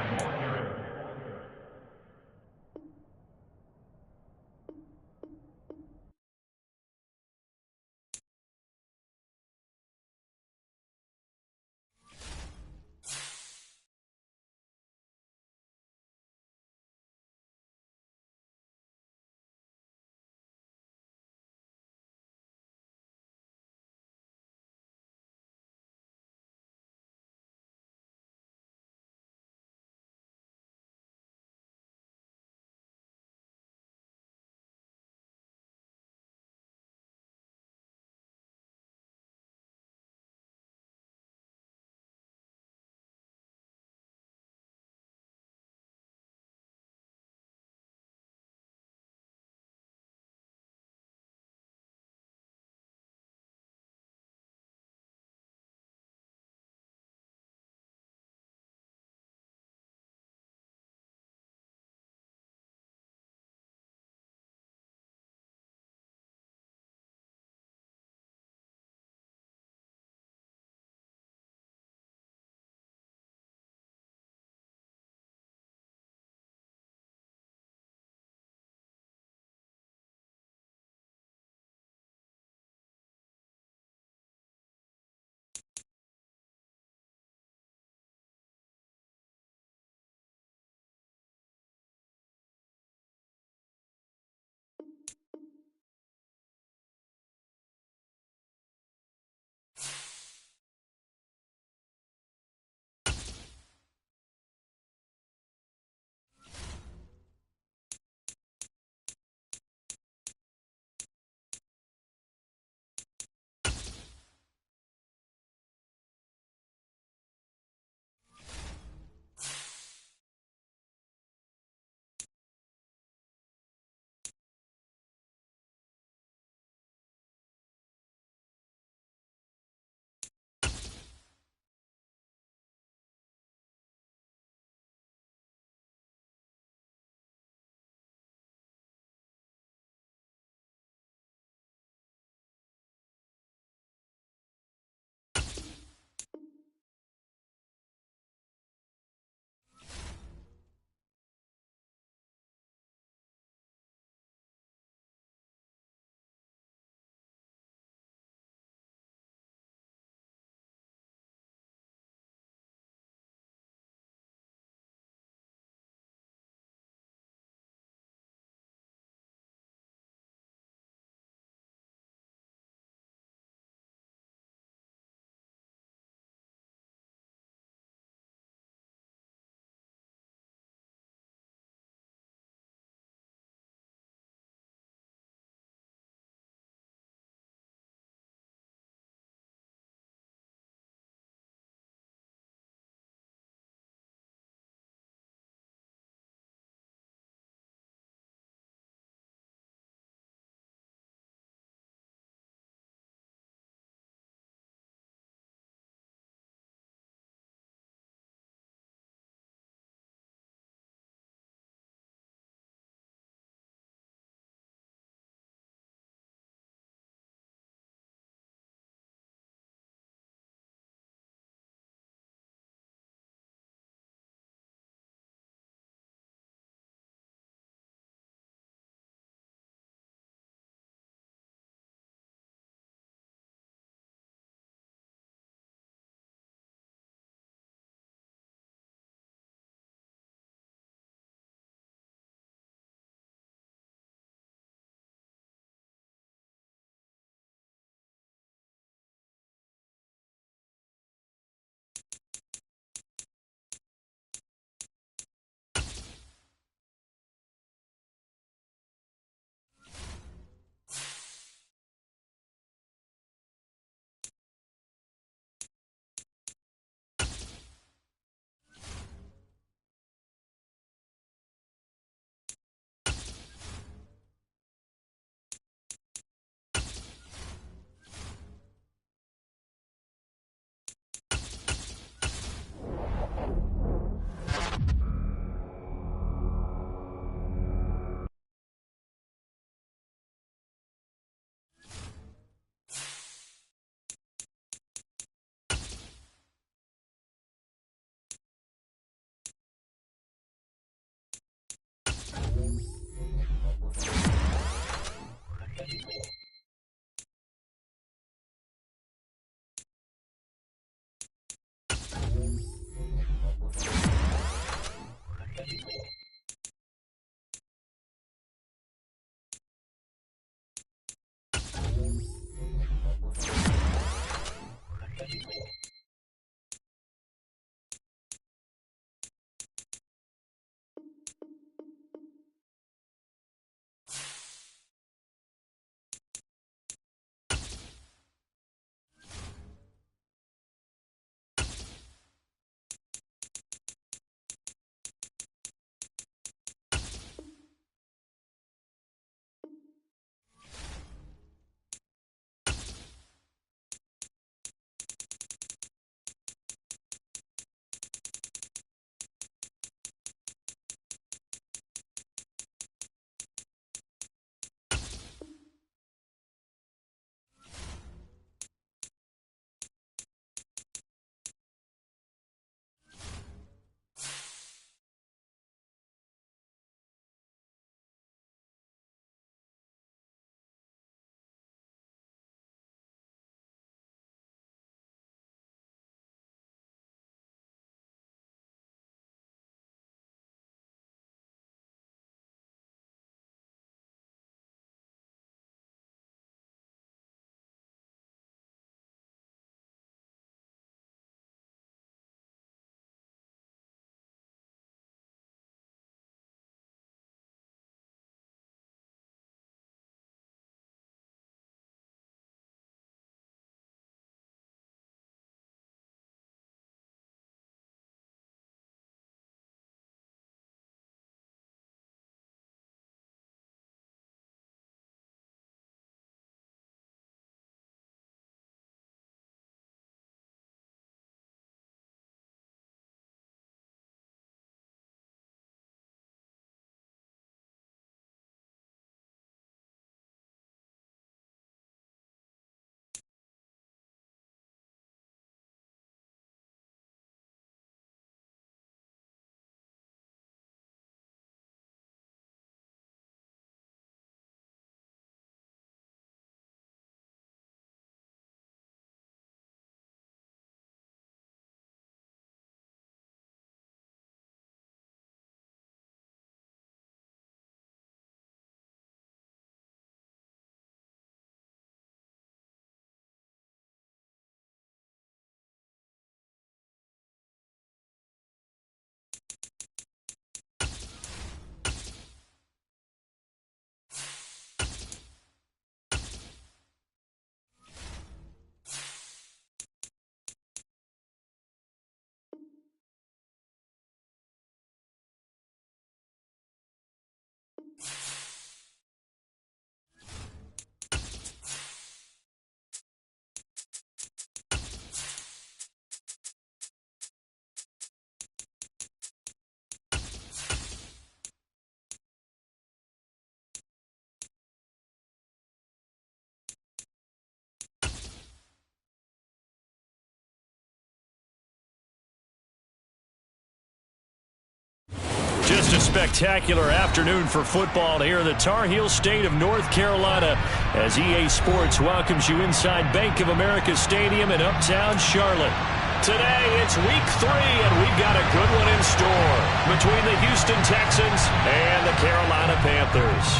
spectacular afternoon for football here in the Tar Heel state of North Carolina as EA Sports welcomes you inside Bank of America Stadium in uptown Charlotte. Today, it's week 3, and we've got a good one in store between the Houston Texans and the Carolina Panthers.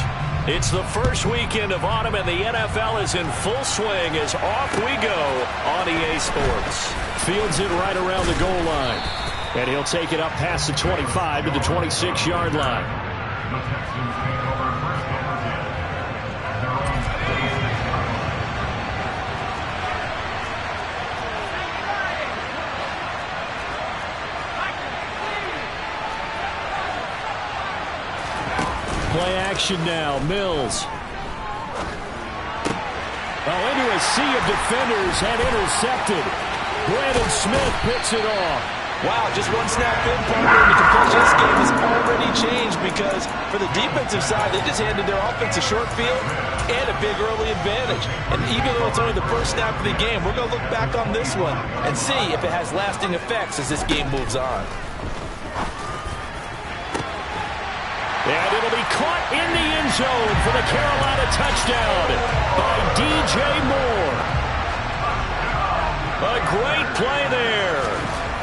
It's the first weekend of autumn, and the NFL is in full swing as off we go on EA Sports. Fields it right around the goal line. And he'll take it up past the 25 to the 26-yard line. The Texans take over first and 10 at their own 36. Play action now. Mills. Oh, into a sea of defenders and intercepted. Brandon Smith picks it off. Wow, just one snap in, partner, and the completion of this game has already changed because for the defensive side, they just handed their offense a short field and a big early advantage. And even though it's only the first snap of the game, we're going to look back on this one and see if it has lasting effects as this game moves on. And it'll be caught in the end zone for the Carolina touchdown by DJ Moore. A great play there.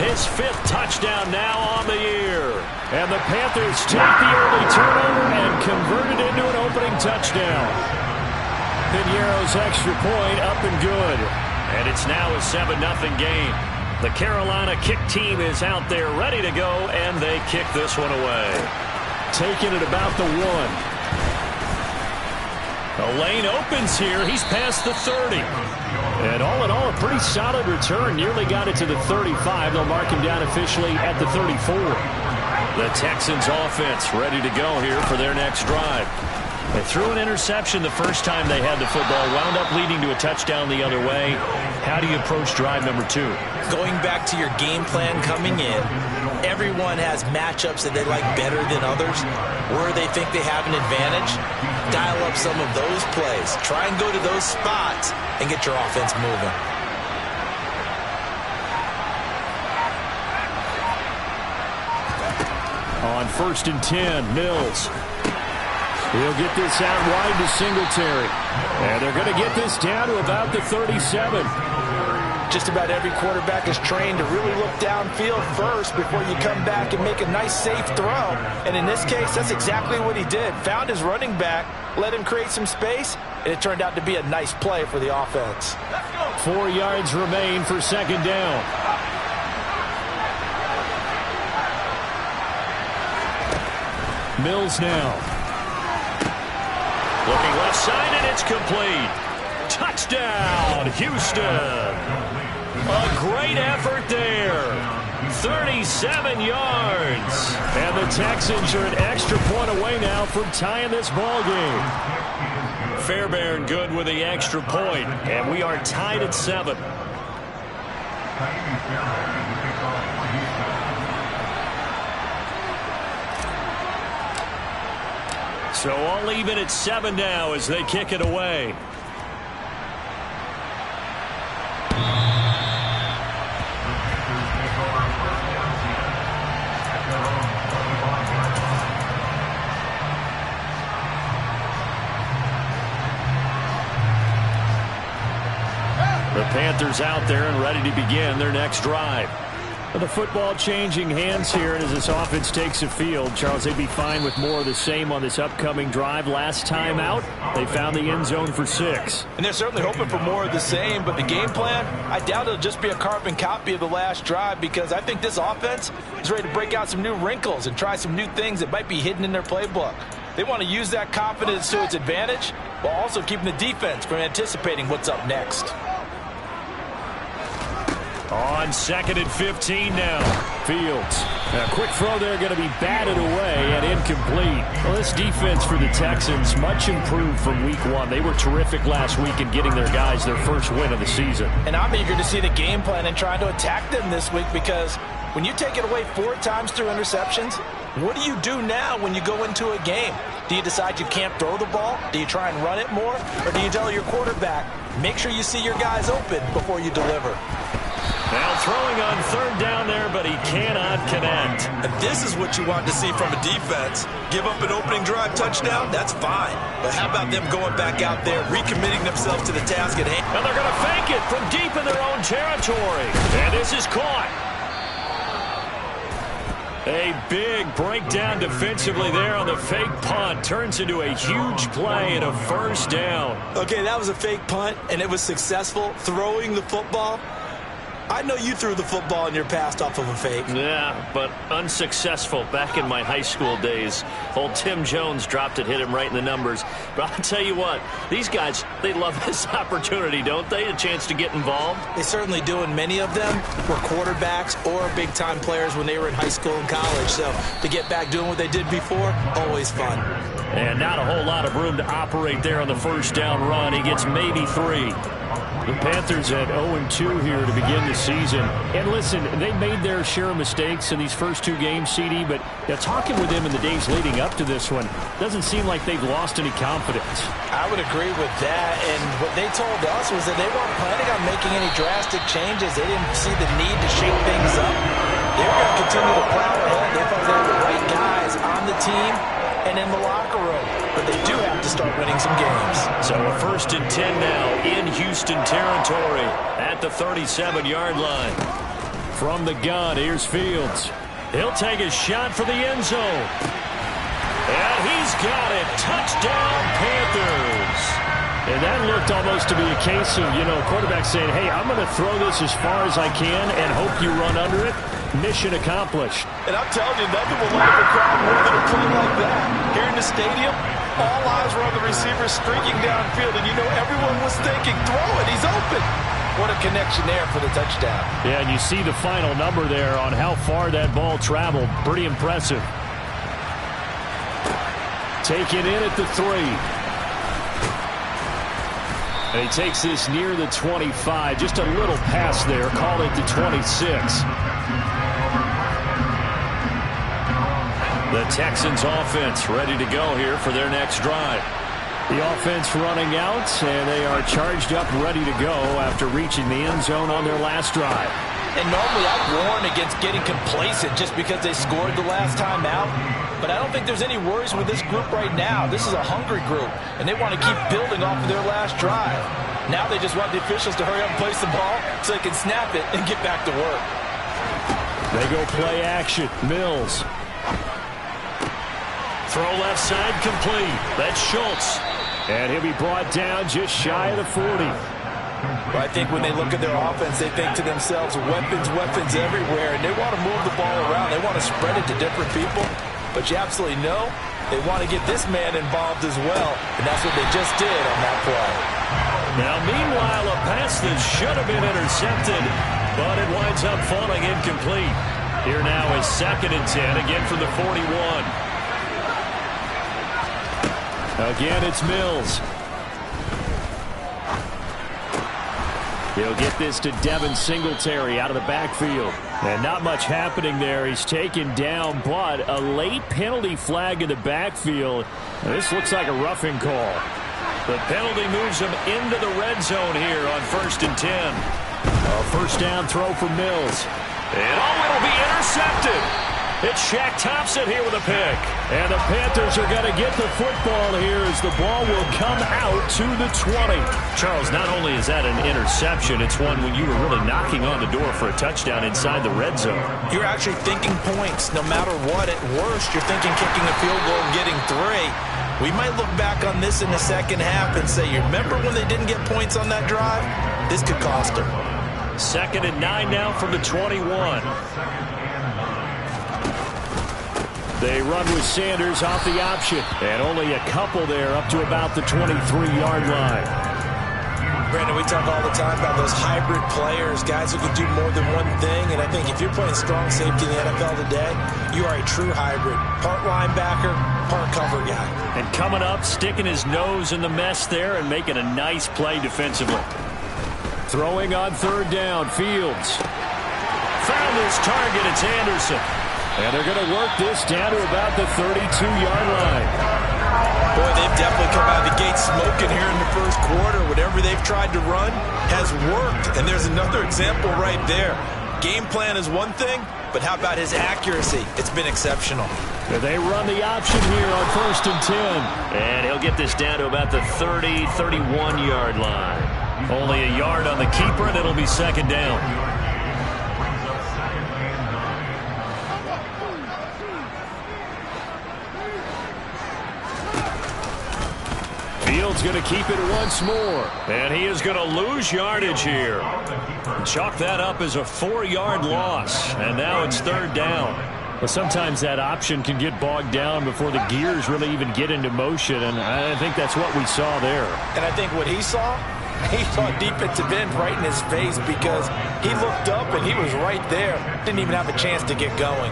His 5th touchdown now on the year. And the Panthers take the early turnover and convert it into an opening touchdown. Pinheiro's extra point up and good. And it's now a 7-0 game. The Carolina kick team is out there ready to go, and they kick this one away. Taking it about the 1. The lane opens here. He's past the 30. And all in all, a pretty solid return. Nearly got it to the 35. They'll mark him down officially at the 34. The Texans offense ready to go here for their next drive. They threw an interception the first time they had the football, wound up leading to a touchdown the other way. How do you approach drive number 2? Going back to your game plan coming in, everyone has matchups that they like better than others, where they think they have an advantage. Dial up some of those plays. Try and go to those spots and get your offense moving. On 1st and 10, Mills. He'll get this out wide to Singletary. And they're going to get this down to about the 37. Just about every quarterback is trained to really look downfield first before you come back and make a nice, safe throw. And in this case, that's exactly what he did. Found his running back, let him create some space, and it turned out to be a nice play for the offense. 4 yards remain for 2nd down. Mills now. Looking left side, and it's complete. Touchdown, Houston. A great effort there. 37 yards. And the Texans are an extra point away now from tying this ball game. Fairbairn good with the extra point, and we are tied at 7. So all even at 7 now as they kick it away. The Panthers out there and ready to begin their next drive. The football changing hands here, and as this offense takes the field, Charles, they'd be fine with more of the same on this upcoming drive. Last time out, they found the end zone for 6. And they're certainly hoping for more of the same, but the game plan, I doubt it'll just be a carbon copy of the last drive because I think this offense is ready to break out some new wrinkles and try some new things that might be hidden in their playbook. They want to use that confidence to its advantage while also keeping the defense from anticipating what's up next. On 2nd and 15 now. Fields. A quick throw there going to be batted away and incomplete. Well, this defense for the Texans much improved from week 1. They were terrific last week in getting their guys their first win of the season. And I'm eager to see the game plan and trying to attack them this week because when you take it away 4 times through interceptions, what do you do now when you go into a game? Do you decide you can't throw the ball? Do you try and run it more? Or do you tell your quarterback, make sure you see your guys open before you deliver? Now throwing on third down there, but he cannot connect. And this is what you want to see from a defense. Give up an opening drive touchdown, that's fine. But how about them going back out there, recommitting themselves to the task at hand? And they're going to fake it from deep in their own territory. And this is caught. A big breakdown defensively there on the fake punt. Turns into a huge play and a first down. Okay, that was a fake punt, and it was successful throwing the football. I know you threw the football in your past off of a fake. Yeah, but unsuccessful back in my high school days. Old Tim Jones dropped it, hit him right in the numbers. But I'll tell you what, these guys, they love this opportunity, don't they? A chance to get involved. They certainly do, and many of them were quarterbacks or big-time players when they were in high school and college. So to get back doing what they did before, always fun. And not a whole lot of room to operate there on the first down run. He gets maybe 3. The Panthers at 0-2 here to begin the season. And listen, they made their share of mistakes in these first 2 games, CD, but talking with them in the days leading up to this one, doesn't seem like they've lost any confidence. I would agree with that, and what they told us was that they weren't planning on making any drastic changes. They didn't see the need to shake things up. They were going to continue to plow ahead. They thought they had the right guys on the team and in the locker room. But they do have to start winning some games. So a 1st and 10 now in Houston territory at the 37-yard line. From the gun, here's Fields. He'll take a shot for the end zone. And he's got it. Touchdown, Panthers. And that looked almost to be a case of, quarterback saying, hey, I'm going to throw this as far as I can and hope you run under it. Mission accomplished. And I'm telling you, nothing will light up a crowd more than a play like that. Here in the stadium, all eyes were on the receiver streaking downfield, and everyone was thinking, throw it, he's open. What a connection there for the touchdown. Yeah, and you see the final number there on how far that ball traveled. Pretty impressive. Taken in at the 3. And he takes this near the 25. Just a little pass there. Call it the 26. The Texans offense ready to go here for their next drive. The offense running out, and they are charged up, ready to go after reaching the end zone on their last drive. And normally I'd warn against getting complacent just because they scored the last time out. But I don't think there's any worries with this group right now. This is a hungry group, and they want to keep building off of their last drive. Now they just want the officials to hurry up and place the ball so they can snap it and get back to work. They go play action. Mills. Throw left side complete. That's Schultz. And he'll be brought down just shy of the 40. Well, I think when they look at their offense, they think to themselves, weapons, weapons everywhere, and they want to move the ball around. They want to spread it to different people. But you absolutely know they want to get this man involved as well, and that's what they just did on that play. Now, meanwhile, a pass that should have been intercepted, but it winds up falling incomplete. Here now is 2nd and 10, again from the 41. Again, it's Mills. He'll get this to Devin Singletary out of the backfield. And not much happening there. He's taken down, but a late penalty flag in the backfield. And this looks like a roughing call. The penalty moves him into the red zone here on 1st and 10. A first down throw for Mills. And it'll be intercepted. It's Shaq Thompson here with a pick. And the Panthers are going to get the football here as the ball will come out to the 20. Charles, not only is that an interception, it's one when you were really knocking on the door for a touchdown inside the red zone. You're actually thinking points no matter what. At worst, you're thinking kicking a field goal and getting 3. We might look back on this in the second half and say, you remember when they didn't get points on that drive? This could cost them. 2nd and 9 now from the 21. They run with Sanders off the option. And only a couple there up to about the 23-yard line. Brandon, we talk all the time about those hybrid players, guys who can do more than one thing. And I think if you're playing strong safety in the NFL today, you are a true hybrid. Part linebacker, part cover guy. And coming up, sticking his nose in the mess there and making a nice play defensively. Throwing on 3rd down, Fields. Found his target, it's Anderson. And they're going to work this down to about the 32-yard line. Boy, they've definitely come out of the gate smoking here in the first quarter. Whatever they've tried to run has worked, and there's another example right there. Game plan is one thing, but how about his accuracy? It's been exceptional. They run the option here on 1st and 10. And he'll get this down to about the 30, 31-yard line. Only a yard on the keeper, and it'll be 2nd down. Fields going to keep it once more. And he is going to lose yardage here. Chalk that up as a 4-yard loss. And now it's 3rd down. But sometimes that option can get bogged down before the gears really even get into motion. And I think that's what we saw there. And I think what he saw defensive end right in his face, because he looked up and he was right there. Didn't even have a chance to get going.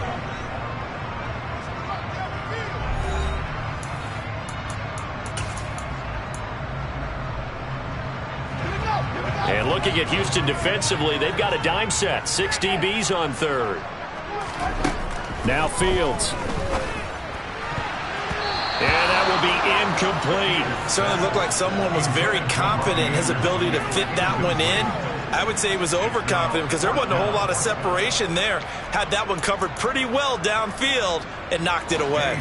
And looking at Houston defensively, they've got a dime set. 6 DBs on 3rd. Now Fields. And that will be incomplete. Certainly looked like someone was very confident in his ability to fit that one in. I would say he was overconfident because there wasn't a whole lot of separation there. Had that one covered pretty well downfield and knocked it away.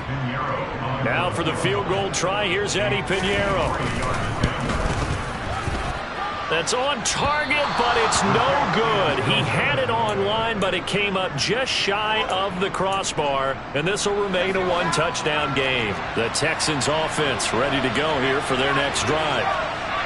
Now for the field goal try, here's Eddie Pinheiro. That's on target, but it's no good. He had it on line, but it came up just shy of the crossbar, and this will remain a 1-touchdown game. The Texans offense ready to go here for their next drive.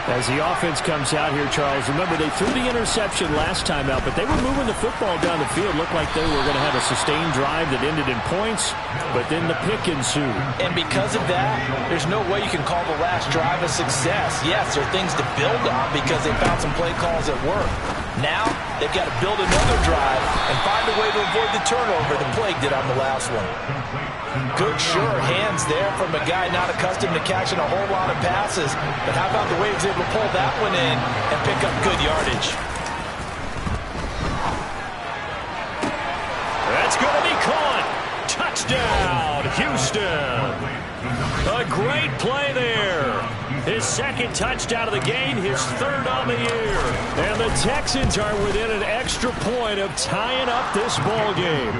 As the offense comes out here, Charles, remember they threw the interception last time out, but they were moving the football down the field. Looked like they were going to have a sustained drive that ended in points, but then the pick ensued. And because of that, there's no way you can call the last drive a success. Yes, there are things to build on because they found some play calls that work. Now, they've got to build another drive and find a way to avoid the turnover the Plague did on the last one. Good, sure hands there from a guy not accustomed to catching a whole lot of passes. But how about the way he was able to pull that one in and pick up good yardage? That's going to be caught. Touchdown, Houston. A great play there. His 2nd touchdown of the game, his 3rd on the year. And the Texans are within an extra point of tying up this ball game.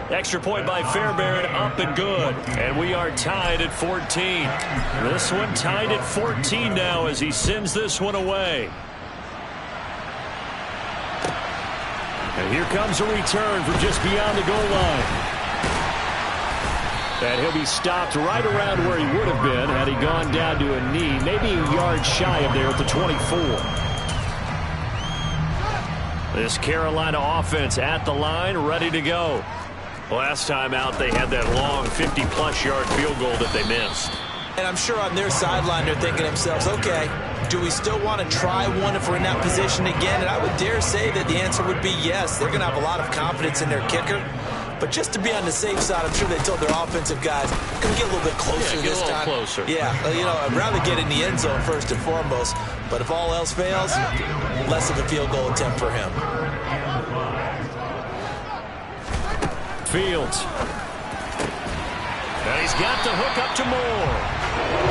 Extra point by Fairbairn, up and good. And we are tied at 14. This one tied at 14 now as he sends this one away. And here comes a return from just beyond the goal line. And he'll be stopped right around where he would have been had he gone down to a knee, maybe a yard shy of there at the 24. This Carolina offense at the line, ready to go. Last time out, they had that long 50-plus yard field goal that they missed. And I'm sure on their sideline they're thinking to themselves, okay, do we still want to try one if we're in that position again? And I would dare say that the answer would be yes. They're going to have a lot of confidence in their kicker. But just to be on the safe side, I'm sure they told their offensive guys, going to get a little bit closer this time. Closer. Yeah, you know, I'd rather get in the end zone first and foremost. But if all else fails, less of a field goal attempt for him. Fields. And he's got the hook up to Moore.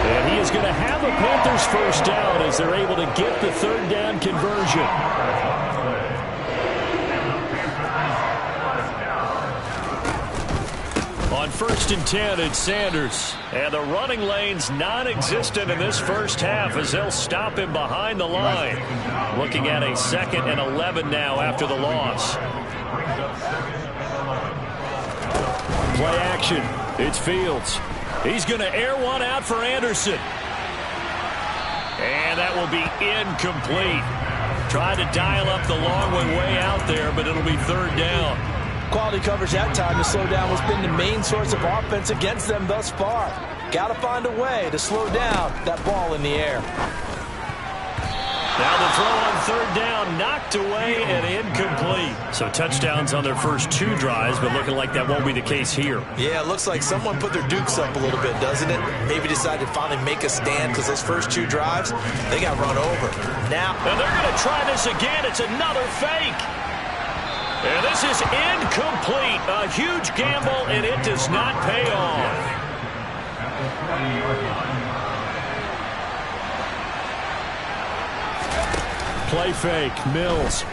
And he is going to have a Panthers first down as they're able to get the 3rd down conversion. On 1st and 10, it's Sanders. And the running lane's non-existent in this first half as they'll stop him behind the line. Looking at a 2nd and 11 now after the loss. Play action. It's Fields. He's going to air one out for Anderson. And that will be incomplete. Tried to dial up the long one way out there, but it'll be 3rd down. Quality coverage that time to slow down has been the main source of offense against them thus far. Got to find a way to slow down that ball in the air. Now the throw on 3rd down, knocked away and incomplete. So touchdowns on their first 2 drives, but looking like that won't be the case here. Yeah, it looks like someone put their dukes up a little bit, doesn't it? Maybe decided to finally make a stand because those first 2 drives, they got run over. Now, and they're going to try this again. It's another fake. And this is incomplete. A huge gamble, and it does not pay off. Play fake, Mills.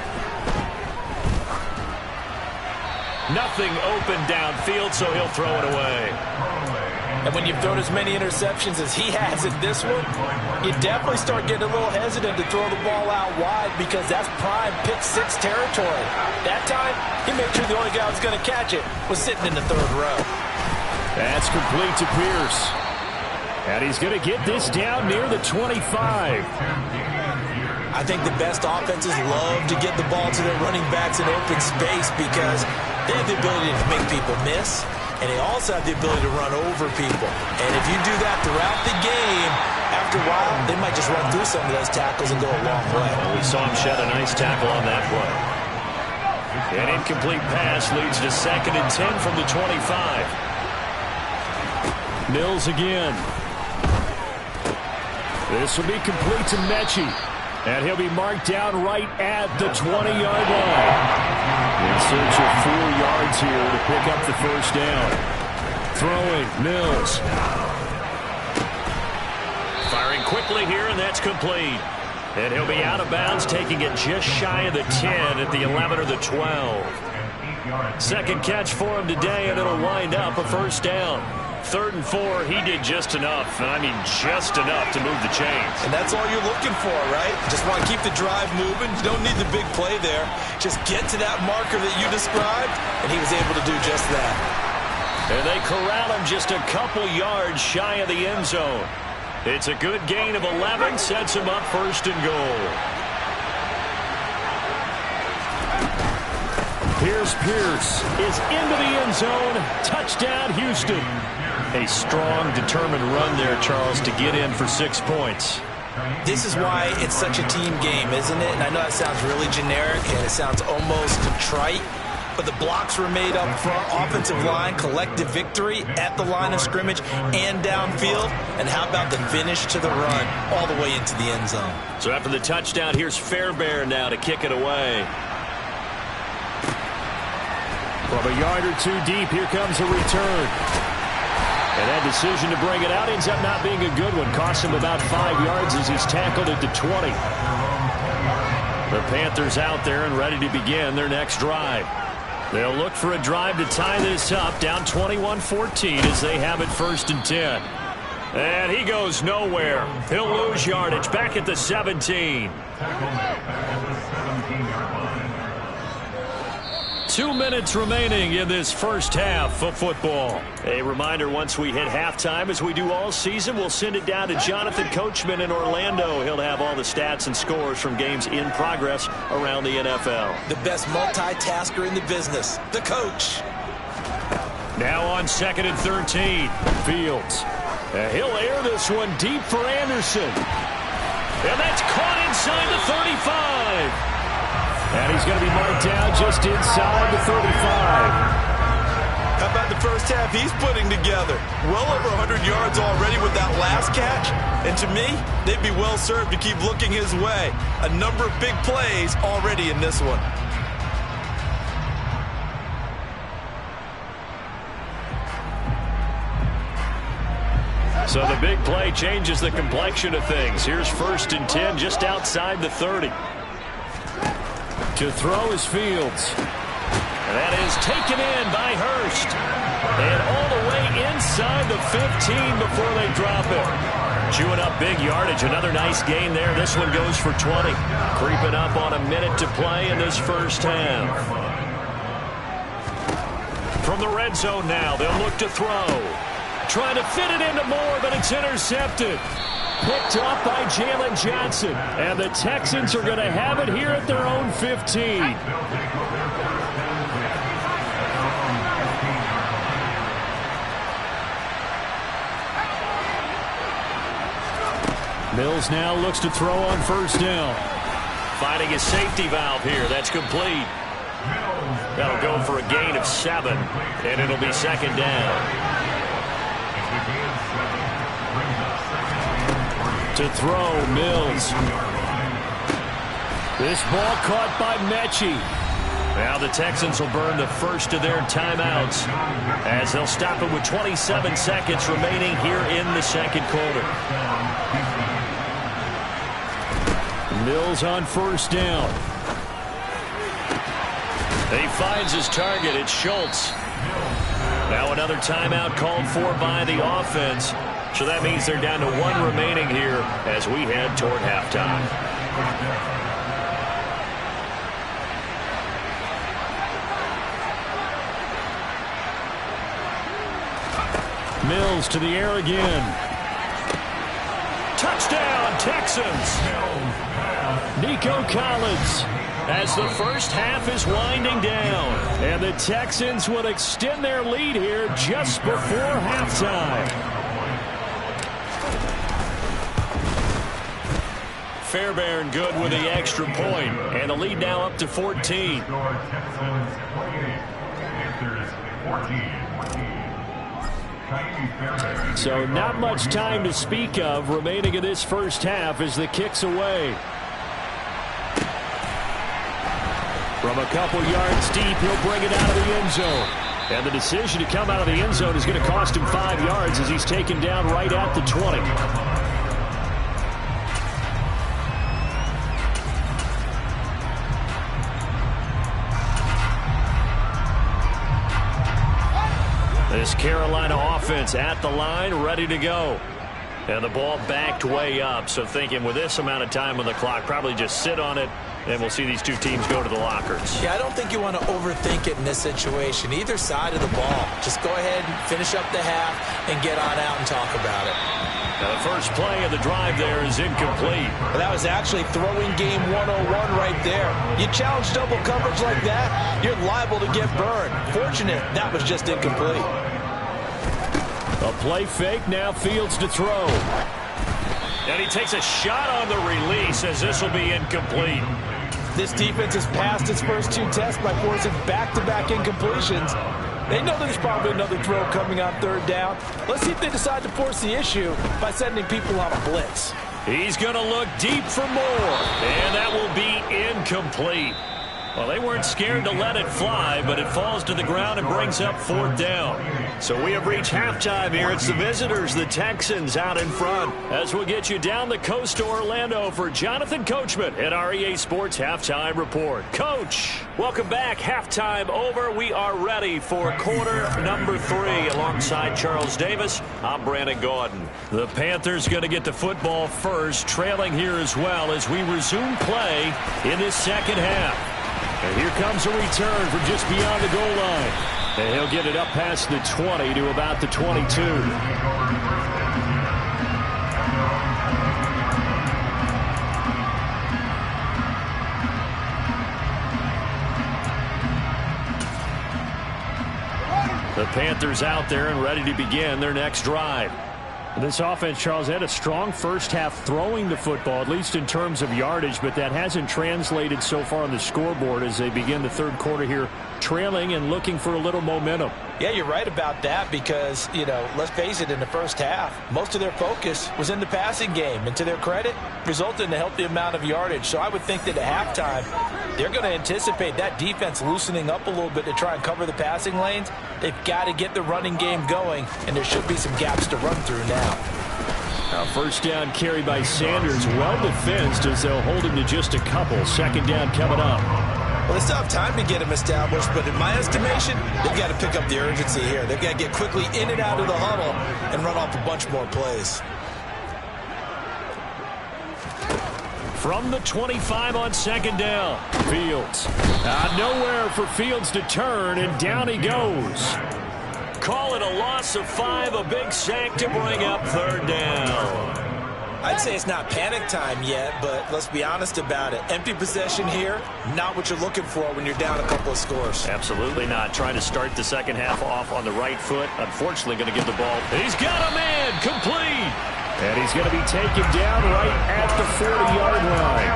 Nothing open downfield, so he'll throw it away. And when you've thrown as many interceptions as he has in this one, you definitely start getting a little hesitant to throw the ball out wide because that's prime pick six territory. That time, he made sure the only guy who was going to catch it was sitting in the third row. That's complete to Pierce. And he's going to get this down near the 25. I think the best offenses love to get the ball to their running backs in open space because they have the ability to make people miss, and they also have the ability to run over people. And if you do that throughout the game, after a while, they might just run through some of those tackles and go a long way. Well, we saw him shed a nice tackle on that play. An incomplete pass leads to 2nd and 10 from the 25. Mills again. This will be complete to Mechie. And he'll be marked down right at the 20-yard line. In search of 4 yards here to pick up the first down. Throwing, Mills. Firing quickly here, and that's complete. And he'll be out of bounds, taking it just shy of the 10 at the 11 or the 12. Second catch for him today, and it'll wind up a first down. 3rd and 4, he did just enough, and I mean just enough to move the chains. And that's all you're looking for, right? Just want to keep the drive moving. You don't need the big play there. Just get to that marker that you described, and he was able to do just that. And they corral him just a couple yards shy of the end zone. It's a good gain of 11, sets him up 1st and goal. Here's Pierce is into the end zone. Touchdown, Houston. A strong, determined run there, Charles, to get in for 6 points. This is why it's such a team game, isn't it? And I know that sounds really generic, and it sounds almost trite, but the blocks were made up front, offensive line, collective victory at the line of scrimmage and downfield. And how about the finish to the run all the way into the end zone? So after the touchdown, here's Fairbairn now to kick it away. From a yard or two deep, here comes a return. And that decision to bring it out ends up not being a good one. Costs him about 5 yards as he's tackled at the 20. The Panthers out there and ready to begin their next drive. They'll look for a drive to tie this up, down 21-14 as they have it 1st and 10. And he goes nowhere. He'll lose yardage back at the 17. 2 minutes remaining in this first half of football. A reminder, once we hit halftime, as we do all season, we'll send it down to Jonathan Coachman in Orlando. He'll have all the stats and scores from games in progress around the NFL. The best multitasker in the business, the coach. Now on 2nd and 13, Fields. He'll air this one deep for Anderson. And that's caught inside the 35. And he's going to be marked down just inside the 35. How about the first half he's putting together? Well over 100 yards already with that last catch. And to me, they'd be well served to keep looking his way. A number of big plays already in this one. So the big play changes the complexion of things. Here's 1st and 10 just outside the 30. To throw is Fields. That is taken in by Hurst. And all the way inside the 15 before they drop it. Chewing up big yardage. Another nice gain there. This one goes for 20. Creeping up on a minute to play in this first half. From the red zone now, they'll look to throw. Trying to fit it into Moore, but it's intercepted. Picked up by Jalen Johnson. And the Texans are going to have it here at their own 15. Mills now looks to throw on 1st down. Finding a safety valve here. That's complete. That'll go for a gain of 7. And it'll be 2nd down. To throw, Mills. This ball caught by Mechie. Now the Texans will burn the first of their timeouts as they'll stop it with 27 seconds remaining here in the second quarter. Mills on first down. He finds his target. It's Schultz. Now another timeout called for by the offense. So that means they're down to one remaining here as we head toward halftime. Mills to the air again. Touchdown, Texans. Nico Collins as the first half is winding down. And the Texans will extend their lead here just before halftime. Fairbairn good with the extra point. And the lead now up to 14. So not much time to speak of remaining in this first half as the kick's away. From a couple yards deep, he'll bring it out of the end zone. And the decision to come out of the end zone is going to cost him 5 yards as he's taken down right at the 20. This Carolina offense at the line, ready to go. And the ball backed way up, so thinking with this amount of time on the clock, probably just sit on it, and we'll see these two teams go to the lockers. Yeah, I don't think you want to overthink it in this situation. Either side of the ball. Just go ahead and finish up the half and get on out and talk about it. Now the first play of the drive there is incomplete. Well, that was actually throwing game 101 right there. You challenge double coverage like that, you're liable to get burned. Fortunate that was just incomplete. A play fake, now Fields to throw. And he takes a shot on the release as this will be incomplete. This defense has passed its first two tests by forcing back-to-back incompletions. They know there's probably another throw coming on third down. Let's see if they decide to force the issue by sending people on a blitz. He's going to look deep for more, and that will be incomplete. Well, they weren't scared to let it fly, but it falls to the ground and brings up fourth down. So we have reached halftime here. It's the visitors, the Texans, out in front. As we'll get you down the coast to Orlando for Jonathan Coachman at our EA Sports Halftime Report. Coach, welcome back. Halftime over. We are ready for quarter number 3. Alongside Charles Davis, I'm Brandon Gaudin. The Panthers going to get the football first, trailing here as well as we resume play in this second half. And here comes a return from just beyond the goal line. And he'll get it up past the 20 to about the 22. The Panthers out there and ready to begin their next drive. This offense, Charles, had a strong first half throwing the football, at least in terms of yardage, but that hasn't translated so far on the scoreboard as they begin the third quarter here, trailing and looking for a little momentum. Yeah, you're right about that because, let's face it, in the first half, most of their focus was in the passing game. And to their credit, resulted in a healthy amount of yardage. So I would think that at halftime, they're going to anticipate that defense loosening up a little bit to try and cover the passing lanes. They've got to get the running game going, and there should be some gaps to run through now. Now first down carry by Sanders, well defensed as they'll hold him to just a couple. Second down coming up. Well, they still have time to get him established, but in my estimation, they've got to pick up the urgency here. They've got to get quickly in and out of the huddle and run off a bunch more plays. From the 25 on second down, Fields. Nowhere for Fields to turn, and down he goes. Call it a loss of 5, a big sack to bring up third down. I'd say it's not panic time yet, but let's be honest about it. Empty possession here, not what you're looking for when you're down a couple of scores. Absolutely not. Trying to start the second half off on the right foot. Unfortunately, going to give the ball. He's got a man, complete. And he's going to be taken down right at the 40-yard line.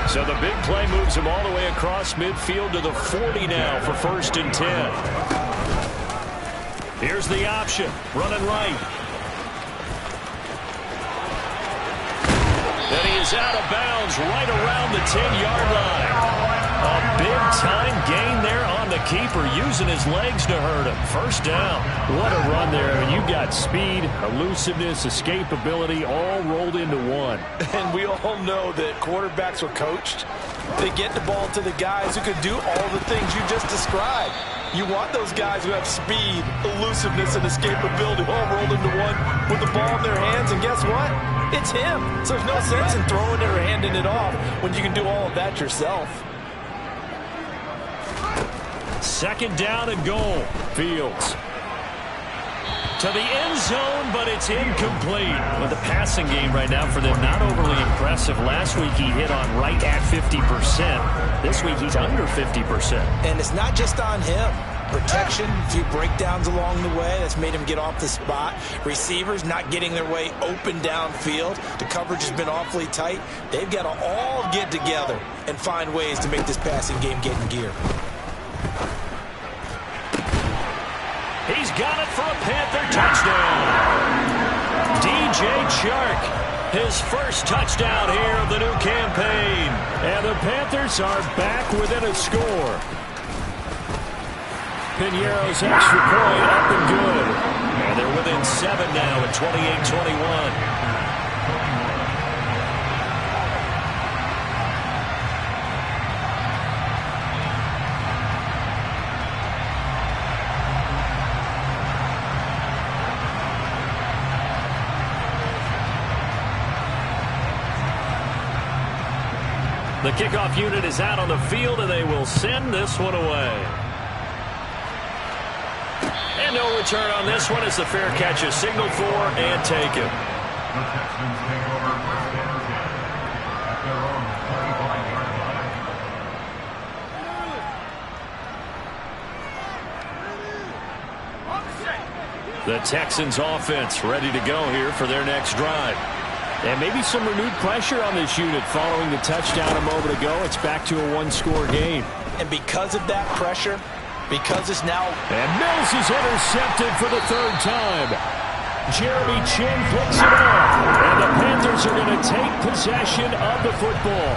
So the big play moves him all the way across midfield to the 40 now for 1st and 10. Here's the option, running right. And he is out of bounds right around the 10-yard line. A big-time gain there on the keeper, using his legs to hurt him. First down. What a run there. You've got speed, elusiveness, escapability, all rolled into one. And we all know that quarterbacks are coached. They get the ball to the guys who can do all the things you just described. You want those guys who have speed, elusiveness, and escapability all rolled into one with the ball in their hands. And guess what? It's him. So there's no sense in throwing it or handing it off when you can do all of that yourself. Second down and goal. Fields to the end zone, but it's incomplete. With the passing game right now for them, not overly impressive. Last week he hit on right at 50%. This week he's under 50%. And it's not just on him. Protection, a few breakdowns along the way that's made him get off the spot. Receivers not getting their way open downfield. The coverage has been awfully tight. They've got to all get together and find ways to make this passing game get in gear. He's got it for a Panther touchdown. DJ Chark, his first touchdown here of the new campaign. And the Panthers are back within a score. Piñeiro's extra point up and good. And they're within 7 now at 28-21. The kickoff unit is out on the field, and they will send this one away. And no return on this one as the fair catch is signaled for and taken. The Texans take over first and 10 at their own 25-yard line. The Texans offense ready to go here for their next drive. And maybe some renewed pressure on this unit following the touchdown a moment ago. It's back to a one-score game. And because of that pressure, because it's now... And Mills is intercepted for the third time. Jeremy Chin picks it up. And the Panthers are going to take possession of the football.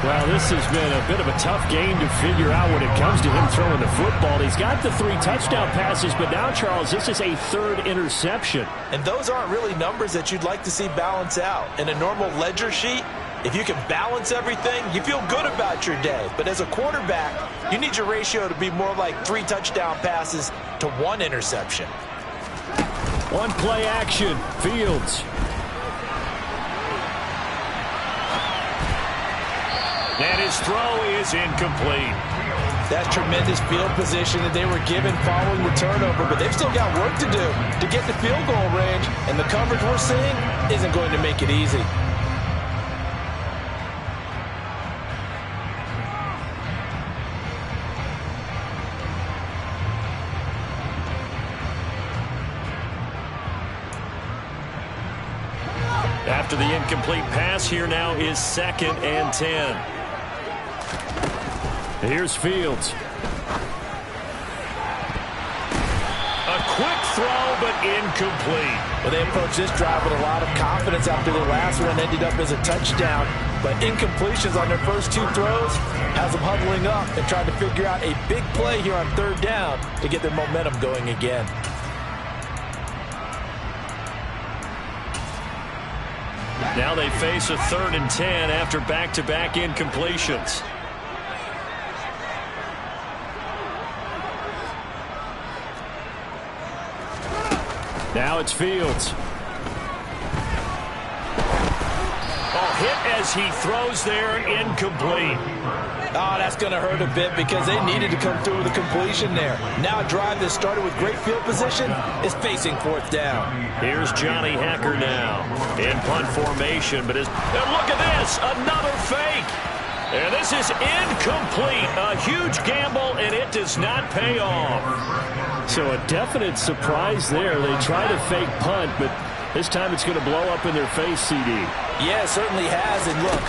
Well, this has been a bit of a tough game to figure out when it comes to him throwing the football. He's got the 3 touchdown passes, but now, Charles, this is a third interception. And those aren't really numbers that you'd like to see balance out. In a normal ledger sheet, if you can balance everything, you feel good about your day. But as a quarterback, you need your ratio to be more like 3 touchdown passes to 1 interception. One play action. Fields. And his throw is incomplete. That's tremendous field position that they were given following the turnover, but they've still got work to do to get the field goal range, and the coverage we're seeing isn't going to make it easy. After the incomplete pass, here now is 2nd and 10. Here's Fields. A quick throw, but incomplete. Well, they approached this drive with a lot of confidence after their last one ended up as a touchdown. But incompletions on their first 2 throws has them huddling up and trying to figure out a big play here on 3rd down to get their momentum going again. Now they face a 3rd and 10 after back-to-back incompletions. Now it's Fields. Oh, hit as he throws there, incomplete. Oh, that's going to hurt a bit because they needed to come through with a completion there. Now a drive that started with great field position is facing 4th down. Here's Johnny Hacker now in punt formation, but and look at this, another fake. And this is incomplete. A huge gamble, and it does not pay off. So a definite surprise there. They try to fake punt, but this time it's going to blow up in their face, CD. Yeah, it certainly has. And look,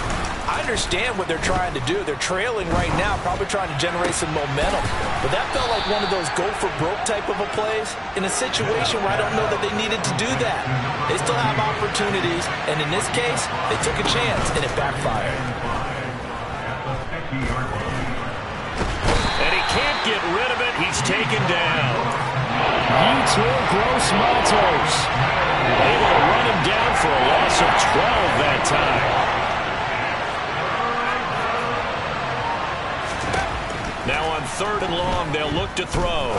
I understand what they're trying to do. They're trailing right now, probably trying to generate some momentum. But that felt like one of those go-for-broke type of a plays in a situation where I don't know that they needed to do that. They still have opportunities, and in this case, they took a chance, and it backfired. At the 50-yard line. get rid of it. He's taken down. Yetur Gross-Matos able to run him down for a loss of 12 that time. Now on 3rd and long, they'll look to throw.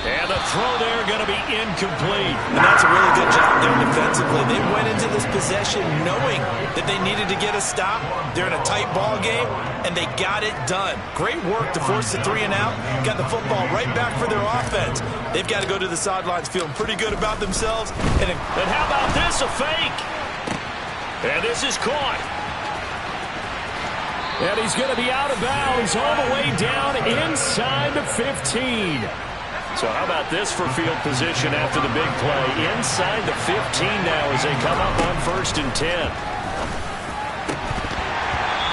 And the throw there going to be incomplete. And that's a really good job there defensively. They went into this possession knowing that they needed to get a stop. They're in a tight ball game, and they got it done. Great work to force the 3 and out. Got the football right back for their offense. They've got to go to the sidelines feeling pretty good about themselves. And how about this, a fake? And this is caught. And he's going to be out of bounds all the way down inside the 15. So how about this for field position after the big play? Inside the 15 now as they come up on 1st and 10.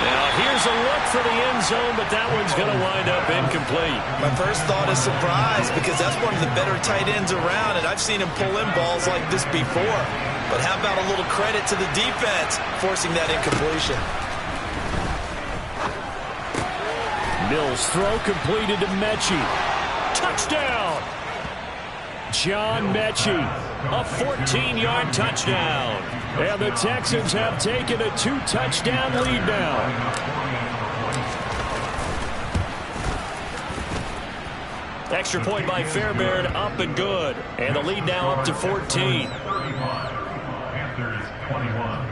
Now here's a look for the end zone, but that one's going to wind up incomplete. My first thought is surprise because that's one of the better tight ends around, and I've seen him pull in balls like this before. But how about a little credit to the defense forcing that incompletion? Mills' throw completed to Mechie. Touchdown! John Mechie, a 14-yard touchdown. And the Texans have taken a 2-touchdown lead now. Extra point by Fairbairn, up and good. And the lead now up to 14. Panthers 21.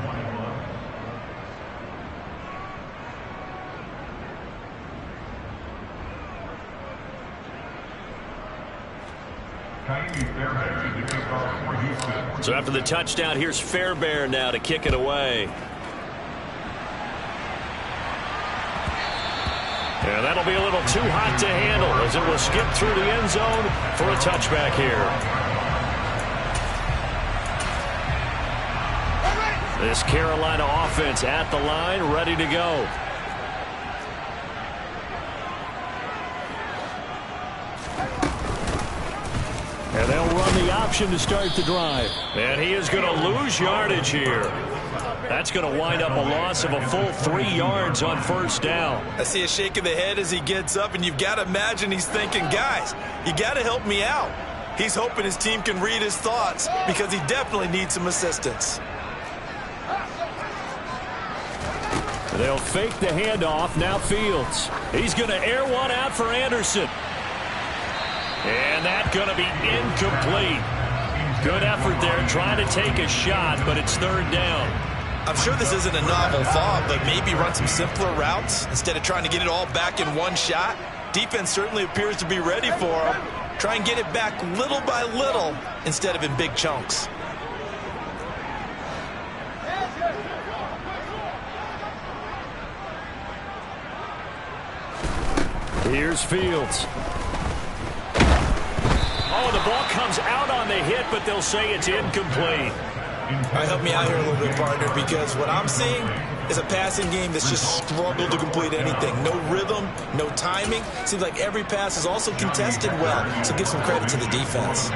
So after the touchdown, here's Fairbairn now to kick it away. And that'll be a little too hot to handle as it will skip through the end zone for a touchback here. This Carolina offense at the line, ready to go. And they'll run the option to start the drive. And he is going to lose yardage here. That's going to wind up a loss of a full 3 yards on 1st down. I see a shake of the head as he gets up, and you've got to imagine he's thinking, guys, you got to help me out. He's hoping his team can read his thoughts because he definitely needs some assistance. They'll fake the handoff. Now Fields. He's going to air one out for Anderson. And that's going to be incomplete. Good effort there trying to take a shot, but it's 3rd down. I'm sure this isn't a novel thought, but maybe run some simpler routes instead of trying to get it all back in one shot. Defense certainly appears to be ready for him. Try and get it back little by little instead of in big chunks. Here's Fields. Oh, the ball comes out on the hit, but they'll say it's incomplete. All right, help me out here a little bit, partner, because what I'm seeing is a passing game that's just struggled to complete anything. No rhythm, no timing. Seems like every pass is also contested well, so give some credit to the defense.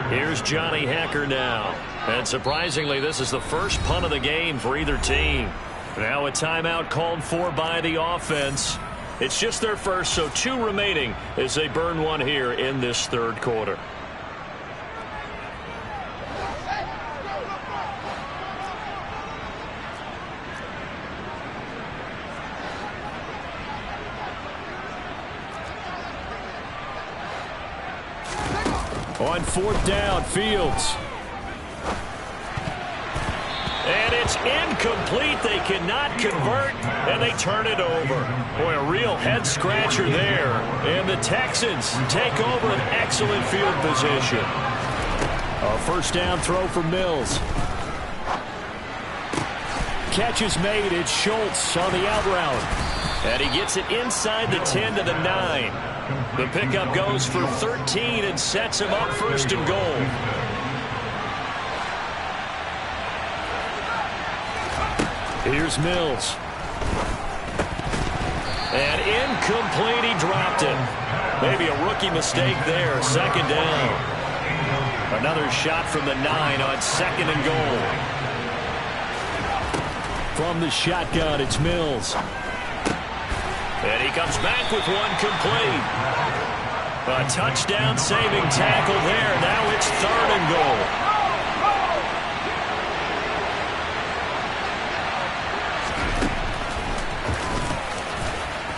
Here's Johnny Hacker now. And surprisingly, this is the first punt of the game for either team. Now a timeout called for by the offense. It's just their first, so 2 remaining as they burn one here in this 3rd quarter. On 4th down, Fields. And it's incomplete. They cannot convert, and they turn it over. Boy, a real head-scratcher there. And the Texans take over an excellent field position. A 1st down throw for Mills. Catch is made. It's Schultz on the out route. And he gets it inside the 10 to the 9. The pickup goes for 13 and sets him up 1st and goal. Here's Mills. And incomplete, he dropped it. Maybe a rookie mistake there, 2nd down. Another shot from the 9 on 2nd and goal. From the shotgun, it's Mills. And he comes back with one complete. A touchdown-saving tackle there. Now it's 3rd and goal.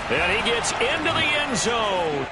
And he gets into the end zone.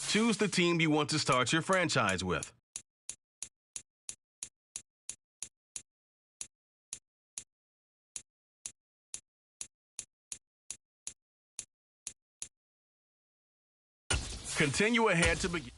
Choose the team you want to start your franchise with. Continue ahead to begin.